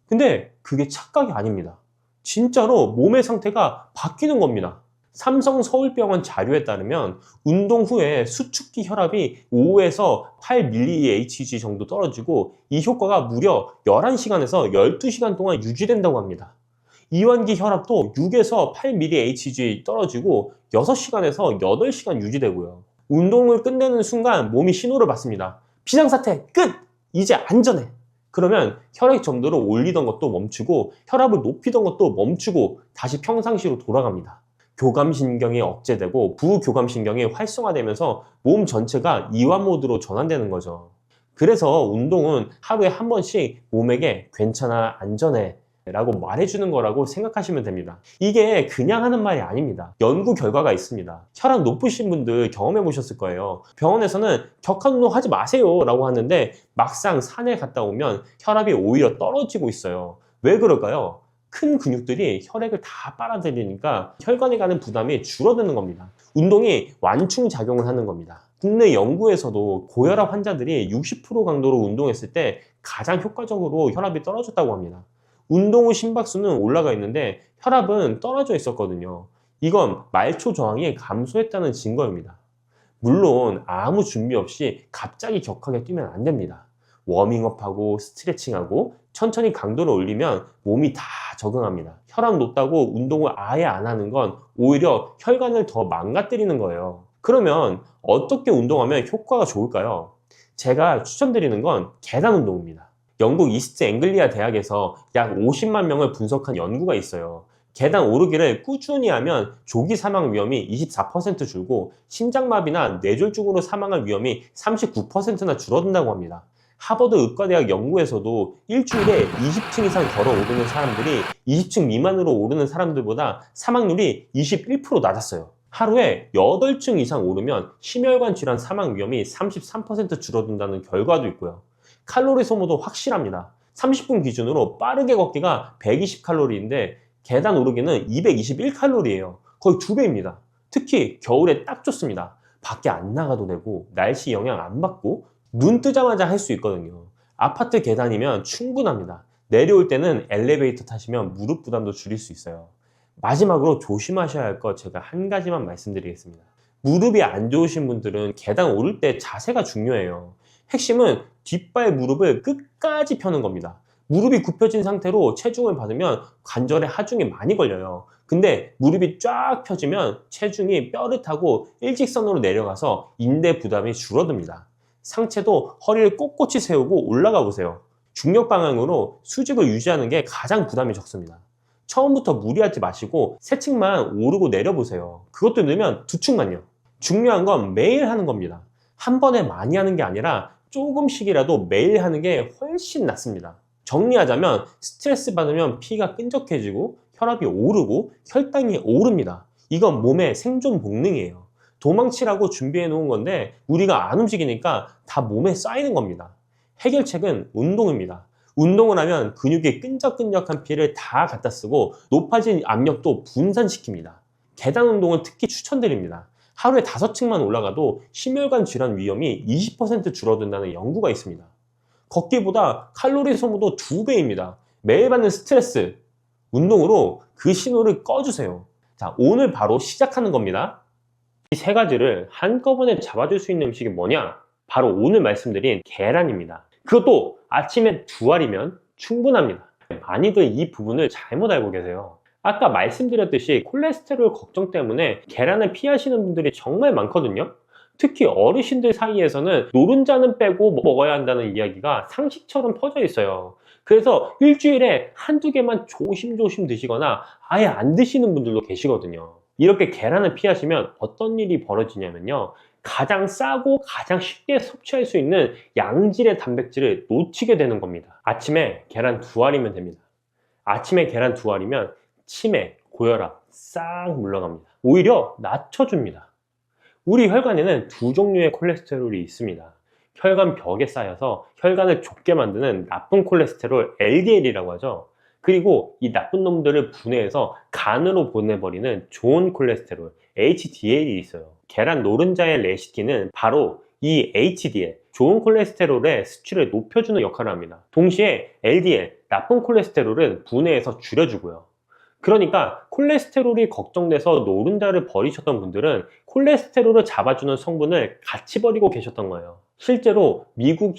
근데 그게 착각이 아닙니다. 진짜로 몸의 상태가 바뀌는 겁니다. 삼성 서울병원 자료에 따르면 운동 후에 수축기 혈압이 5에서 8mHg 정도 떨어지고 이 효과가 무려 11시간에서 12시간 동안 유지된다고 합니다. 이완기 혈압도 6에서 8mHg 떨어지고 6시간에서 8시간 유지되고요. 운동을 끝내는 순간 몸이 신호를 받습니다. 비상사태 끝! 이제 안전해! 그러면 혈액 점도를 올리던 것도 멈추고 혈압을 높이던 것도 멈추고 다시 평상시로 돌아갑니다. 교감신경이 억제되고 부교감신경이 활성화되면서 몸 전체가 이완 모드로 전환되는 거죠. 그래서 운동은 하루에 한 번씩 몸에게 괜찮아, 안전해 라고 말해주는 거라고 생각하시면 됩니다. 이게 그냥 하는 말이 아닙니다. 연구 결과가 있습니다. 혈압 높으신 분들 경험해 보셨을 거예요. 병원에서는 격한 운동 하지 마세요 라고 하는데 막상 산에 갔다 오면 혈압이 오히려 떨어지고 있어요. 왜 그럴까요? 큰 근육들이 혈액을 다 빨아들이니까 혈관에 가는 부담이 줄어드는 겁니다. 운동이 완충 작용을 하는 겁니다. 국내 연구에서도 고혈압 환자들이 60% 강도로 운동했을 때 가장 효과적으로 혈압이 떨어졌다고 합니다. 운동 후 심박수는 올라가 있는데 혈압은 떨어져 있었거든요. 이건 말초 저항이 감소했다는 증거입니다. 물론 아무 준비 없이 갑자기 격하게 뛰면 안 됩니다. 워밍업하고 스트레칭하고 천천히 강도를 올리면 몸이 다 적응합니다. 혈압 높다고 운동을 아예 안 하는 건 오히려 혈관을 더 망가뜨리는 거예요. 그러면 어떻게 운동하면 효과가 좋을까요? 제가 추천드리는 건 계단 운동입니다. 영국 이스트 앵글리아 대학에서 약 50만 명을 분석한 연구가 있어요. 계단 오르기를 꾸준히 하면 조기 사망 위험이 24% 줄고 심장마비나 뇌졸중으로 사망할 위험이 39%나 줄어든다고 합니다. 하버드 의과대학 연구에서도 일주일에 20층 이상 걸어 오르는 사람들이 20층 미만으로 오르는 사람들보다 사망률이 21% 낮았어요. 하루에 8층 이상 오르면 심혈관 질환 사망 위험이 33% 줄어든다는 결과도 있고요. 칼로리 소모도 확실합니다. 30분 기준으로 빠르게 걷기가 120칼로리인데 계단 오르기는 221칼로리예요. 거의 2배입니다. 특히 겨울에 딱 좋습니다. 밖에 안 나가도 되고 날씨 영향 안 받고 눈 뜨자마자 할 수 있거든요. 아파트 계단이면 충분합니다. 내려올 때는 엘리베이터 타시면 무릎 부담도 줄일 수 있어요. 마지막으로 조심하셔야 할 것 제가 한 가지만 말씀드리겠습니다. 무릎이 안 좋으신 분들은 계단 오를 때 자세가 중요해요. 핵심은 뒷발 무릎을 끝까지 펴는 겁니다. 무릎이 굽혀진 상태로 체중을 받으면 관절에 하중이 많이 걸려요. 근데 무릎이 쫙 펴지면 체중이 뼈를 타고 일직선으로 내려가서 인대 부담이 줄어듭니다. 상체도 허리를 꼿꼿이 세우고 올라가 보세요. 중력 방향으로 수직을 유지하는 게 가장 부담이 적습니다. 처음부터 무리하지 마시고 세 층만 오르고 내려보세요. 그것도 늘면 두 층만요. 중요한 건 매일 하는 겁니다. 한 번에 많이 하는 게 아니라 조금씩이라도 매일 하는 게 훨씬 낫습니다. 정리하자면 스트레스 받으면 피가 끈적해지고 혈압이 오르고 혈당이 오릅니다. 이건 몸의 생존 본능이에요. 도망치라고 준비해 놓은 건데 우리가 안 움직이니까 다 몸에 쌓이는 겁니다. 해결책은 운동입니다. 운동을 하면 근육이 끈적끈적한 피를 다 갖다 쓰고 높아진 압력도 분산시킵니다. 계단 운동은 특히 추천드립니다. 하루에 5층만 올라가도 심혈관 질환 위험이 20% 줄어든다는 연구가 있습니다. 걷기보다 칼로리 소모도 2배입니다. 매일 받는 스트레스, 운동으로 그 신호를 꺼주세요. 자, 오늘 바로 시작하는 겁니다. 이 세 가지를 한꺼번에 잡아줄 수 있는 음식이 뭐냐? 바로 오늘 말씀드린 계란입니다. 그것도 아침에 2알이면 충분합니다. 많이들 이 부분을 잘못 알고 계세요. 아까 말씀드렸듯이 콜레스테롤 걱정 때문에 계란을 피하시는 분들이 정말 많거든요. 특히 어르신들 사이에서는 노른자는 빼고 먹어야 한다는 이야기가 상식처럼 퍼져 있어요. 그래서 일주일에 한두 개만 조심조심 드시거나 아예 안 드시는 분들도 계시거든요. 이렇게 계란을 피하시면 어떤 일이 벌어지냐면요. 가장 싸고 가장 쉽게 섭취할 수 있는 양질의 단백질을 놓치게 되는 겁니다. 아침에 계란 2알이면 됩니다. 아침에 계란 2알이면 치매, 고혈압 싹 물러갑니다. 오히려 낮춰줍니다. 우리 혈관에는 두 종류의 콜레스테롤이 있습니다. 혈관 벽에 쌓여서 혈관을 좁게 만드는 나쁜 콜레스테롤 LDL이라고 하죠. 그리고 이 나쁜 놈들을 분해해서 간으로 보내버리는 좋은 콜레스테롤 HDL이 있어요. 계란 노른자의 레시피는 바로 이 HDL, 좋은 콜레스테롤의 수치를 높여주는 역할을 합니다. 동시에 LDL, 나쁜 콜레스테롤은 분해해서 줄여주고요. 그러니까 콜레스테롤이 걱정돼서 노른자를 버리셨던 분들은 콜레스테롤을 잡아주는 성분을 같이 버리고 계셨던 거예요. 실제로 미국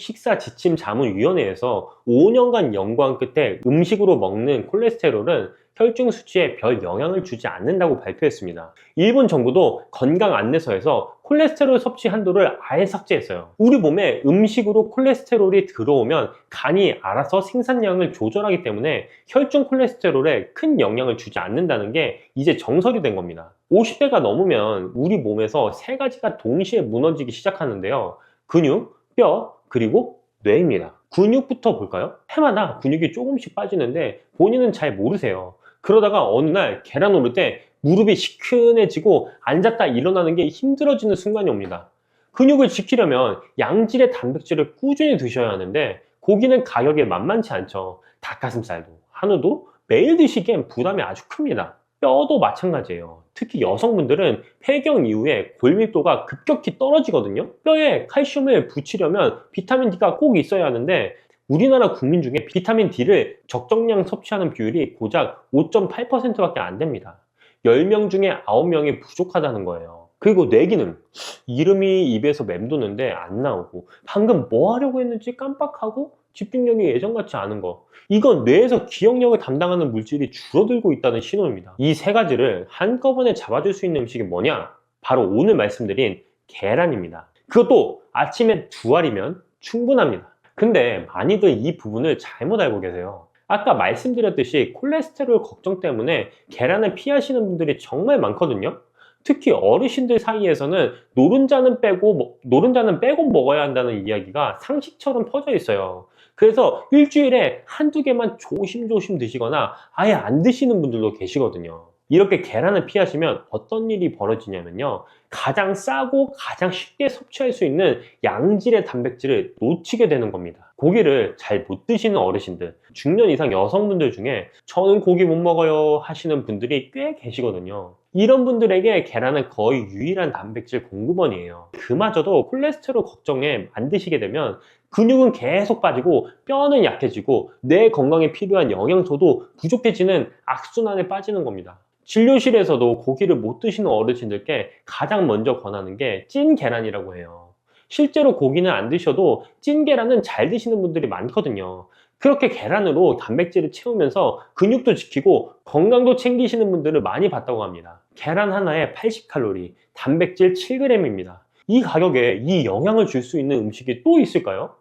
식사지침자문위원회에서 5년간 연구한 끝에 음식으로 먹는 콜레스테롤은 혈중 수치에 별 영향을 주지 않는다고 발표했습니다. 일본 정부도 건강 안내서에서 콜레스테롤 섭취 한도를 아예 삭제했어요. 우리 몸에 음식으로 콜레스테롤이 들어오면 간이 알아서 생산량을 조절하기 때문에 혈중 콜레스테롤에 큰 영향을 주지 않는다는 게 이제 정설이 된 겁니다. 50대가 넘으면 우리 몸에서 세 가지가 동시에 무너지기 시작하는데요. 근육, 뼈, 그리고 뇌입니다. 근육부터 볼까요? 해마다 근육이 조금씩 빠지는데 본인은 잘 모르세요. 그러다가 어느 날 계란 오를 때 무릎이 시큰해지고 앉았다 일어나는 게 힘들어지는 순간이 옵니다. 근육을 지키려면 양질의 단백질을 꾸준히 드셔야 하는데 고기는 가격이 만만치 않죠. 닭가슴살도, 한우도 매일 드시기엔 부담이 아주 큽니다. 뼈도 마찬가지예요. 특히 여성분들은 폐경 이후에 골밀도가 급격히 떨어지거든요. 뼈에 칼슘을 붙이려면 비타민 D가 꼭 있어야 하는데 우리나라 국민 중에 비타민 D를 적정량 섭취하는 비율이 고작 5.8%밖에 안 됩니다. 10명 중에 9명이 부족하다는 거예요. 그리고 뇌기능, 이름이 입에서 맴도는데 안 나오고 방금 뭐 하려고 했는지 깜빡하고 집중력이 예전같지 않은 거, 이건 뇌에서 기억력을 담당하는 물질이 줄어들고 있다는 신호입니다. 이 세 가지를 한꺼번에 잡아줄 수 있는 음식이 뭐냐? 바로 오늘 말씀드린 계란입니다. 그것도 아침에 2알이면 충분합니다. 근데 많이들 이 부분을 잘못 알고 계세요. 아까 말씀드렸듯이 콜레스테롤 걱정 때문에 계란을 피하시는 분들이 정말 많거든요. 특히 어르신들 사이에서는 노른자는 빼고 먹어야 한다는 이야기가 상식처럼 퍼져 있어요. 그래서 일주일에 한두 개만 조심조심 드시거나 아예 안 드시는 분들도 계시거든요. 이렇게 계란을 피하시면 어떤 일이 벌어지냐면요. 가장 싸고 가장 쉽게 섭취할 수 있는 양질의 단백질을 놓치게 되는 겁니다. 고기를 잘 못 드시는 어르신들, 중년 이상 여성분들 중에 저는 고기 못 먹어요 하시는 분들이 꽤 계시거든요. 이런 분들에게 계란은 거의 유일한 단백질 공급원이에요. 그마저도 콜레스테롤 걱정에 안 드시게 되면 근육은 계속 빠지고 뼈는 약해지고 뇌 건강에 필요한 영양소도 부족해지는 악순환에 빠지는 겁니다. 진료실에서도 고기를 못 드시는 어르신들께 가장 먼저 권하는 게 찐 계란이라고 해요. 실제로 고기는 안 드셔도 찐 계란은 잘 드시는 분들이 많거든요. 그렇게 계란으로 단백질을 채우면서 근육도 지키고 건강도 챙기시는 분들을 많이 봤다고 합니다. 계란 하나에 80칼로리, 단백질 7g입니다. 이 가격에 이 영향을 줄 수 있는 음식이 또 있을까요?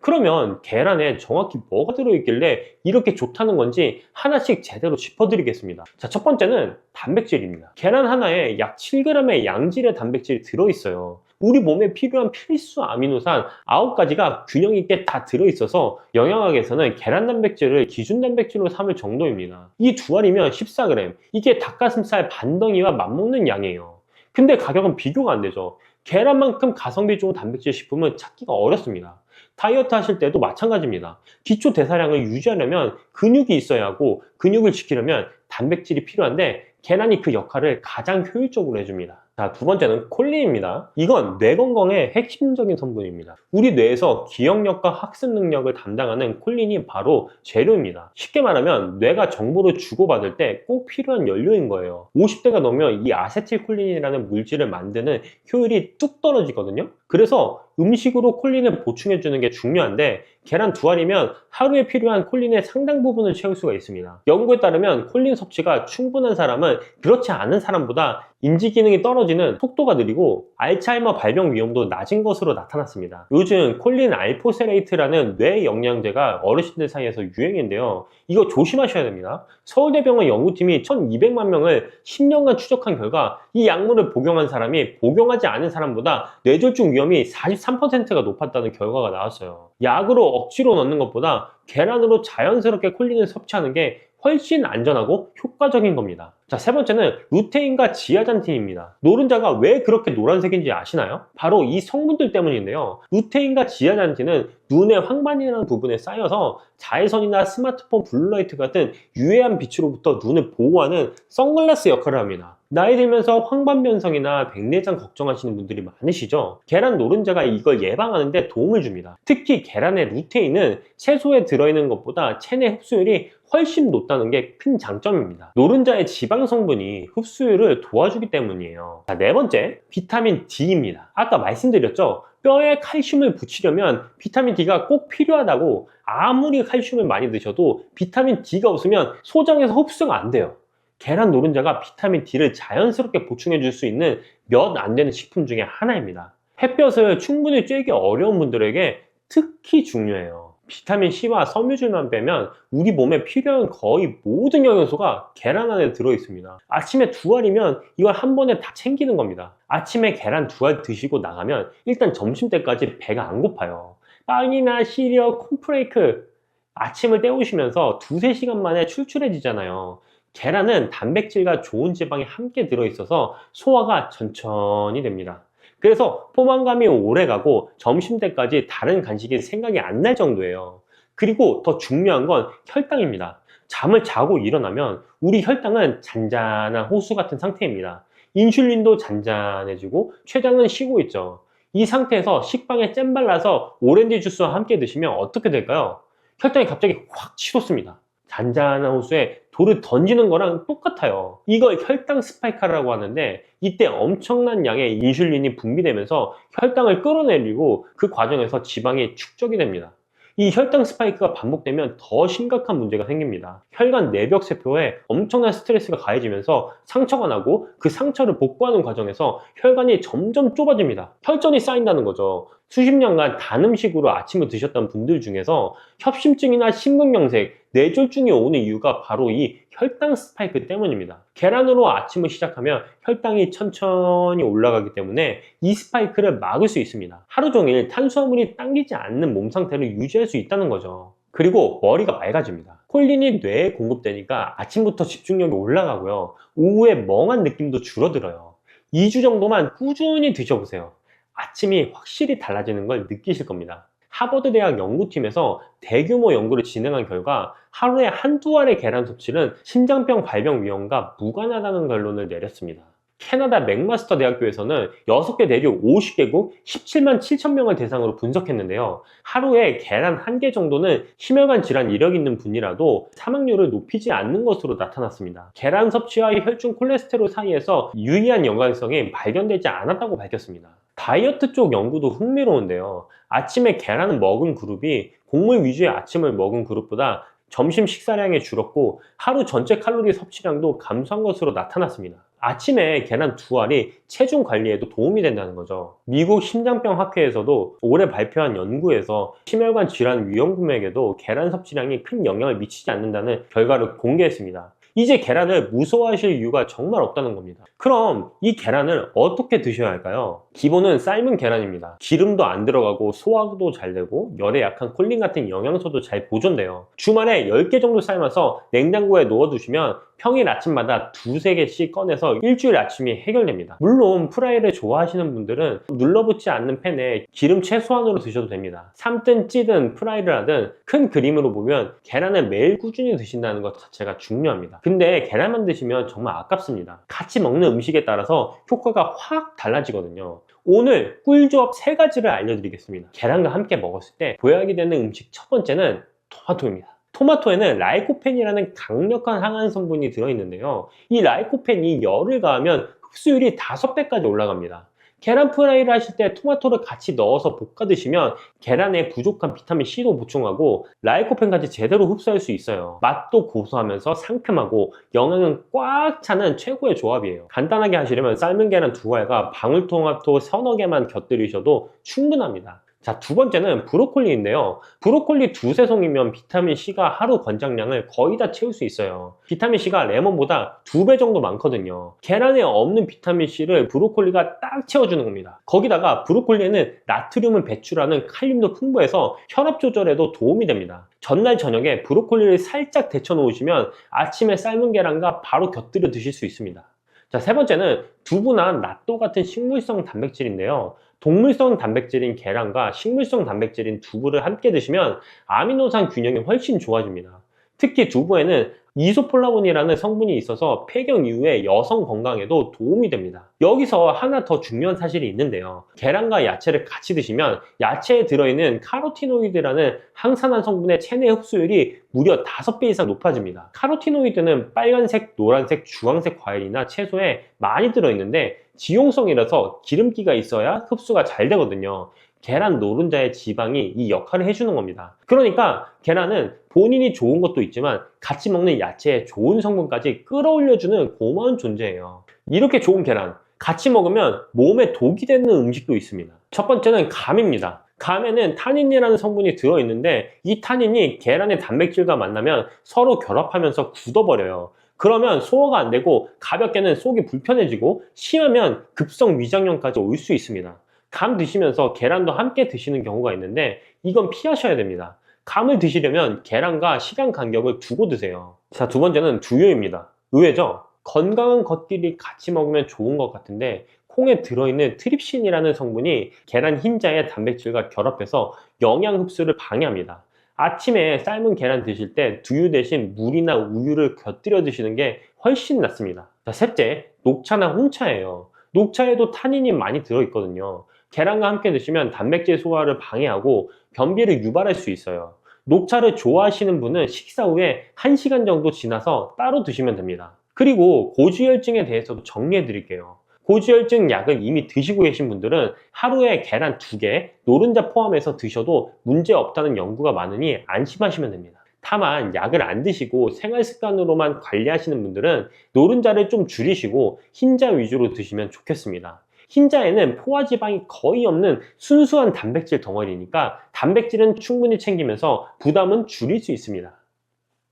그러면 계란에 정확히 뭐가 들어있길래 이렇게 좋다는 건지 하나씩 제대로 짚어드리겠습니다. 자, 첫 번째는 단백질입니다. 계란 하나에 약 7g의 양질의 단백질이 들어있어요. 우리 몸에 필요한 필수 아미노산 9가지가 균형 있게 다 들어있어서 영양학에서는 계란 단백질을 기준 단백질로 삼을 정도입니다. 이 두 알이면 14g, 이게 닭가슴살 반덩이와 맞먹는 양이에요. 근데 가격은 비교가 안 되죠. 계란만큼 가성비 좋은 단백질 식품은 찾기가 어렵습니다. 다이어트 하실 때도 마찬가지입니다. 기초 대사량을 유지하려면 근육이 있어야 하고, 근육을 지키려면 단백질이 필요한데 계란이 그 역할을 가장 효율적으로 해줍니다. 자, 두 번째는 콜린입니다. 이건 뇌 건강의 핵심적인 성분입니다. 우리 뇌에서 기억력과 학습 능력을 담당하는 콜린이 바로 재료입니다. 쉽게 말하면 뇌가 정보를 주고받을 때 꼭 필요한 연료인 거예요. 50대가 넘으면 이 아세틸콜린이라는 물질을 만드는 효율이 뚝 떨어지거든요. 그래서 음식으로 콜린을 보충해 주는 게 중요한데, 계란 두 알이면 하루에 필요한 콜린의 상당 부분을 채울 수가 있습니다. 연구에 따르면 콜린 섭취가 충분한 사람은 그렇지 않은 사람보다 인지 기능이 떨어지는 속도가 느리고 알츠하이머 발병 위험도 낮은 것으로 나타났습니다. 요즘 콜린 알포세레이트라는 뇌 영양제가 어르신들 사이에서 유행인데요. 이거 조심하셔야 됩니다. 서울대병원 연구팀이 1200만 명을 10년간 추적한 결과 이 약물을 복용한 사람이 복용하지 않은 사람보다 뇌졸중 위험이 43%가 높았다는 결과가 나왔어요. 약으로 억지로 넣는 것보다 계란으로 자연스럽게 콜린을 섭취하는 게 훨씬 안전하고 효과적인 겁니다. 자, 세 번째는 루테인과 지아잔틴입니다. 노른자가 왜 그렇게 노란색인지 아시나요? 바로 이 성분들 때문인데요. 루테인과 지아잔틴은 눈의 황반이라는 부분에 쌓여서 자외선이나 스마트폰 블루라이트 같은 유해한 빛으로부터 눈을 보호하는 선글라스 역할을 합니다. 나이 들면서 황반변성이나 백내장 걱정하시는 분들이 많으시죠? 계란 노른자가 이걸 예방하는 데 도움을 줍니다. 특히 계란의 루테인은 채소에 들어있는 것보다 체내 흡수율이 훨씬 높다는 게 큰 장점입니다. 노른자의 지방 성분이 흡수율을 도와주기 때문이에요. 자, 네 번째, 비타민 D입니다. 아까 말씀드렸죠? 뼈에 칼슘을 붙이려면 비타민 D가 꼭 필요하다고. 아무리 칼슘을 많이 드셔도 비타민 D가 없으면 소장에서 흡수가 안 돼요. 계란 노른자가 비타민 D를 자연스럽게 보충해 줄 수 있는 몇 안 되는 식품 중에 하나입니다. 햇볕을 충분히 쬐기 어려운 분들에게 특히 중요해요. 비타민 C와 섬유질만 빼면 우리 몸에 필요한 거의 모든 영양소가 계란 안에 들어있습니다. 아침에 두 알이면 이걸 한 번에 다 챙기는 겁니다. 아침에 계란 두 알 드시고 나가면 일단 점심때까지 배가 안 고파요. 빵이나 시리얼, 콘프레이크 아침을 때우시면서 두세 시간 만에 출출해지잖아요. 계란은 단백질과 좋은 지방이 함께 들어있어서 소화가 천천히 됩니다. 그래서 포만감이 오래가고 점심때까지 다른 간식이 생각이 안 날 정도예요. 그리고 더 중요한 건 혈당입니다. 잠을 자고 일어나면 우리 혈당은 잔잔한 호수 같은 상태입니다. 인슐린도 잔잔해지고 췌장은 쉬고 있죠. 이 상태에서 식빵에 잼 발라서 오렌지 주스와 함께 드시면 어떻게 될까요? 혈당이 갑자기 확 치솟습니다. 잔잔한 호수에 돌을 던지는 거랑 똑같아요. 이걸 혈당 스파이크라고 하는데, 이때 엄청난 양의 인슐린이 분비되면서 혈당을 끌어내리고 그 과정에서 지방이 축적이 됩니다. 이 혈당 스파이크가 반복되면 더 심각한 문제가 생깁니다. 혈관 내벽 세포에 엄청난 스트레스가 가해지면서 상처가 나고, 그 상처를 복구하는 과정에서 혈관이 점점 좁아집니다. 혈전이 쌓인다는 거죠. 수십 년간 단 음식으로 아침을 드셨던 분들 중에서 협심증이나 심근경색, 뇌졸중이 오는 이유가 바로 이 혈당 스파이크 때문입니다. 계란으로 아침을 시작하면 혈당이 천천히 올라가기 때문에 이 스파이크를 막을 수 있습니다. 하루 종일 탄수화물이 당기지 않는 몸 상태를 유지할 수 있다는 거죠. 그리고 머리가 맑아집니다. 콜린이 뇌에 공급되니까 아침부터 집중력이 올라가고요. 오후에 멍한 느낌도 줄어들어요. 2주 정도만 꾸준히 드셔보세요. 아침이 확실히 달라지는 걸 느끼실 겁니다. 하버드 대학 연구팀에서 대규모 연구를 진행한 결과 하루에 한두 알의 계란 섭취는 심장병 발병 위험과 무관하다는 결론을 내렸습니다. 캐나다 맥마스터 대학교에서는 6개 대륙 50개국 17만 7천 명을 대상으로 분석했는데요. 하루에 계란 1개 정도는 심혈관 질환 이력 있는 분이라도 사망률을 높이지 않는 것으로 나타났습니다. 계란 섭취와 혈중 콜레스테롤 사이에서 유의한 연관성이 발견되지 않았다고 밝혔습니다. 다이어트 쪽 연구도 흥미로운데요. 아침에 계란을 먹은 그룹이 곡물 위주의 아침을 먹은 그룹보다 점심 식사량이 줄었고 하루 전체 칼로리 섭취량도 감소한 것으로 나타났습니다. 아침에 계란 2알이 체중 관리에도 도움이 된다는 거죠. 미국 심장병 학회에서도 올해 발표한 연구에서 심혈관 질환 위험군에게도 계란 섭취량이 큰 영향을 미치지 않는다는 결과를 공개했습니다. 이제 계란을 무서워하실 이유가 정말 없다는 겁니다. 그럼 이 계란을 어떻게 드셔야 할까요? 기본은 삶은 계란입니다. 기름도 안 들어가고 소화도 잘 되고 열에 약한 콜린 같은 영양소도 잘 보존돼요. 주말에 10개 정도 삶아서 냉장고에 넣어두시면 평일 아침마다 2~3개씩 꺼내서 일주일 아침이 해결됩니다. 물론 프라이를 좋아하시는 분들은 눌러붙지 않는 팬에 기름 최소한으로 드셔도 됩니다. 삶든 찌든 프라이를 하든 큰 그림으로 보면 계란을 매일 꾸준히 드신다는 것 자체가 중요합니다. 근데 계란만 드시면 정말 아깝습니다. 같이 먹는 음식에 따라서 효과가 확 달라지거든요. 오늘 꿀조합 3가지를 알려드리겠습니다. 계란과 함께 먹었을 때 보약이 되는 음식 첫 번째는 토마토입니다. 토마토에는 라이코펜이라는 강력한 항암 성분이 들어있는데요. 이 라이코펜이 열을 가하면 흡수율이 5배까지 올라갑니다. 계란 프라이를 하실 때 토마토를 같이 넣어서 볶아 드시면 계란에 부족한 비타민C도 보충하고 라이코펜까지 제대로 흡수할 수 있어요. 맛도 고소하면서 상큼하고 영양은 꽉 차는 최고의 조합이에요. 간단하게 하시려면 삶은 계란 2알과 방울토마토 서너 개만 곁들이셔도 충분합니다. 자, 두 번째는 브로콜리인데요. 브로콜리 2~3송이면 비타민C가 하루 권장량을 거의 다 채울 수 있어요. 비타민C가 레몬보다 2배 정도 많거든요. 계란에 없는 비타민C를 브로콜리가 딱 채워주는 겁니다. 거기다가 브로콜리에는 나트륨을 배출하는 칼륨도 풍부해서 혈압 조절에도 도움이 됩니다. 전날 저녁에 브로콜리를 살짝 데쳐 놓으시면 아침에 삶은 계란과 바로 곁들여 드실 수 있습니다. 자, 세 번째는 두부나 낫또 같은 식물성 단백질인데요. 동물성 단백질인 계란과 식물성 단백질인 두부를 함께 드시면 아미노산 균형이 훨씬 좋아집니다. 특히 두부에는 이소폴라본이라는 성분이 있어서 폐경 이후에 여성 건강에도 도움이 됩니다. 여기서 하나 더 중요한 사실이 있는데요. 계란과 야채를 같이 드시면 야채에 들어있는 카로티노이드라는 항산화 성분의 체내 흡수율이 무려 5배 이상 높아집니다. 카로티노이드는 빨간색, 노란색, 주황색 과일이나 채소에 많이 들어있는데 지용성이라서 기름기가 있어야 흡수가 잘 되거든요. 계란 노른자의 지방이 이 역할을 해주는 겁니다. 그러니까 계란은 본인이 좋은 것도 있지만 같이 먹는 야채의 좋은 성분까지 끌어올려주는 고마운 존재예요. 이렇게 좋은 계란 같이 먹으면 몸에 독이 되는 음식도 있습니다. 첫 번째는 감입니다. 감에는 타닌이라는 성분이 들어있는데 이 타닌이 계란의 단백질과 만나면 서로 결합하면서 굳어버려요. 그러면 소화가 안 되고 가볍게는 속이 불편해지고 심하면 급성 위장염까지 올 수 있습니다. 감 드시면서 계란도 함께 드시는 경우가 있는데 이건 피하셔야 됩니다. 감을 드시려면 계란과 시간 간격을 두고 드세요. 자, 두 번째는 두유입니다. 의외죠? 건강한 것끼리 같이 먹으면 좋은 것 같은데 콩에 들어있는 트립신이라는 성분이 계란 흰자의 단백질과 결합해서 영양 흡수를 방해합니다. 아침에 삶은 계란 드실 때 두유 대신 물이나 우유를 곁들여 드시는 게 훨씬 낫습니다. 자, 셋째, 녹차나 홍차예요. 녹차에도 타닌이 많이 들어있거든요. 계란과 함께 드시면 단백질 소화를 방해하고 변비를 유발할 수 있어요. 녹차를 좋아하시는 분은 식사 후에 1시간 정도 지나서 따로 드시면 됩니다. 그리고 고지혈증에 대해서도 정리해 드릴게요. 고지혈증 약을 이미 드시고 계신 분들은 하루에 계란 2개, 노른자 포함해서 드셔도 문제 없다는 연구가 많으니 안심하시면 됩니다. 다만 약을 안 드시고 생활 습관으로만 관리하시는 분들은 노른자를 좀 줄이시고 흰자 위주로 드시면 좋겠습니다. 흰자에는 포화지방이 거의 없는 순수한 단백질 덩어리니까 단백질은 충분히 챙기면서 부담은 줄일 수 있습니다.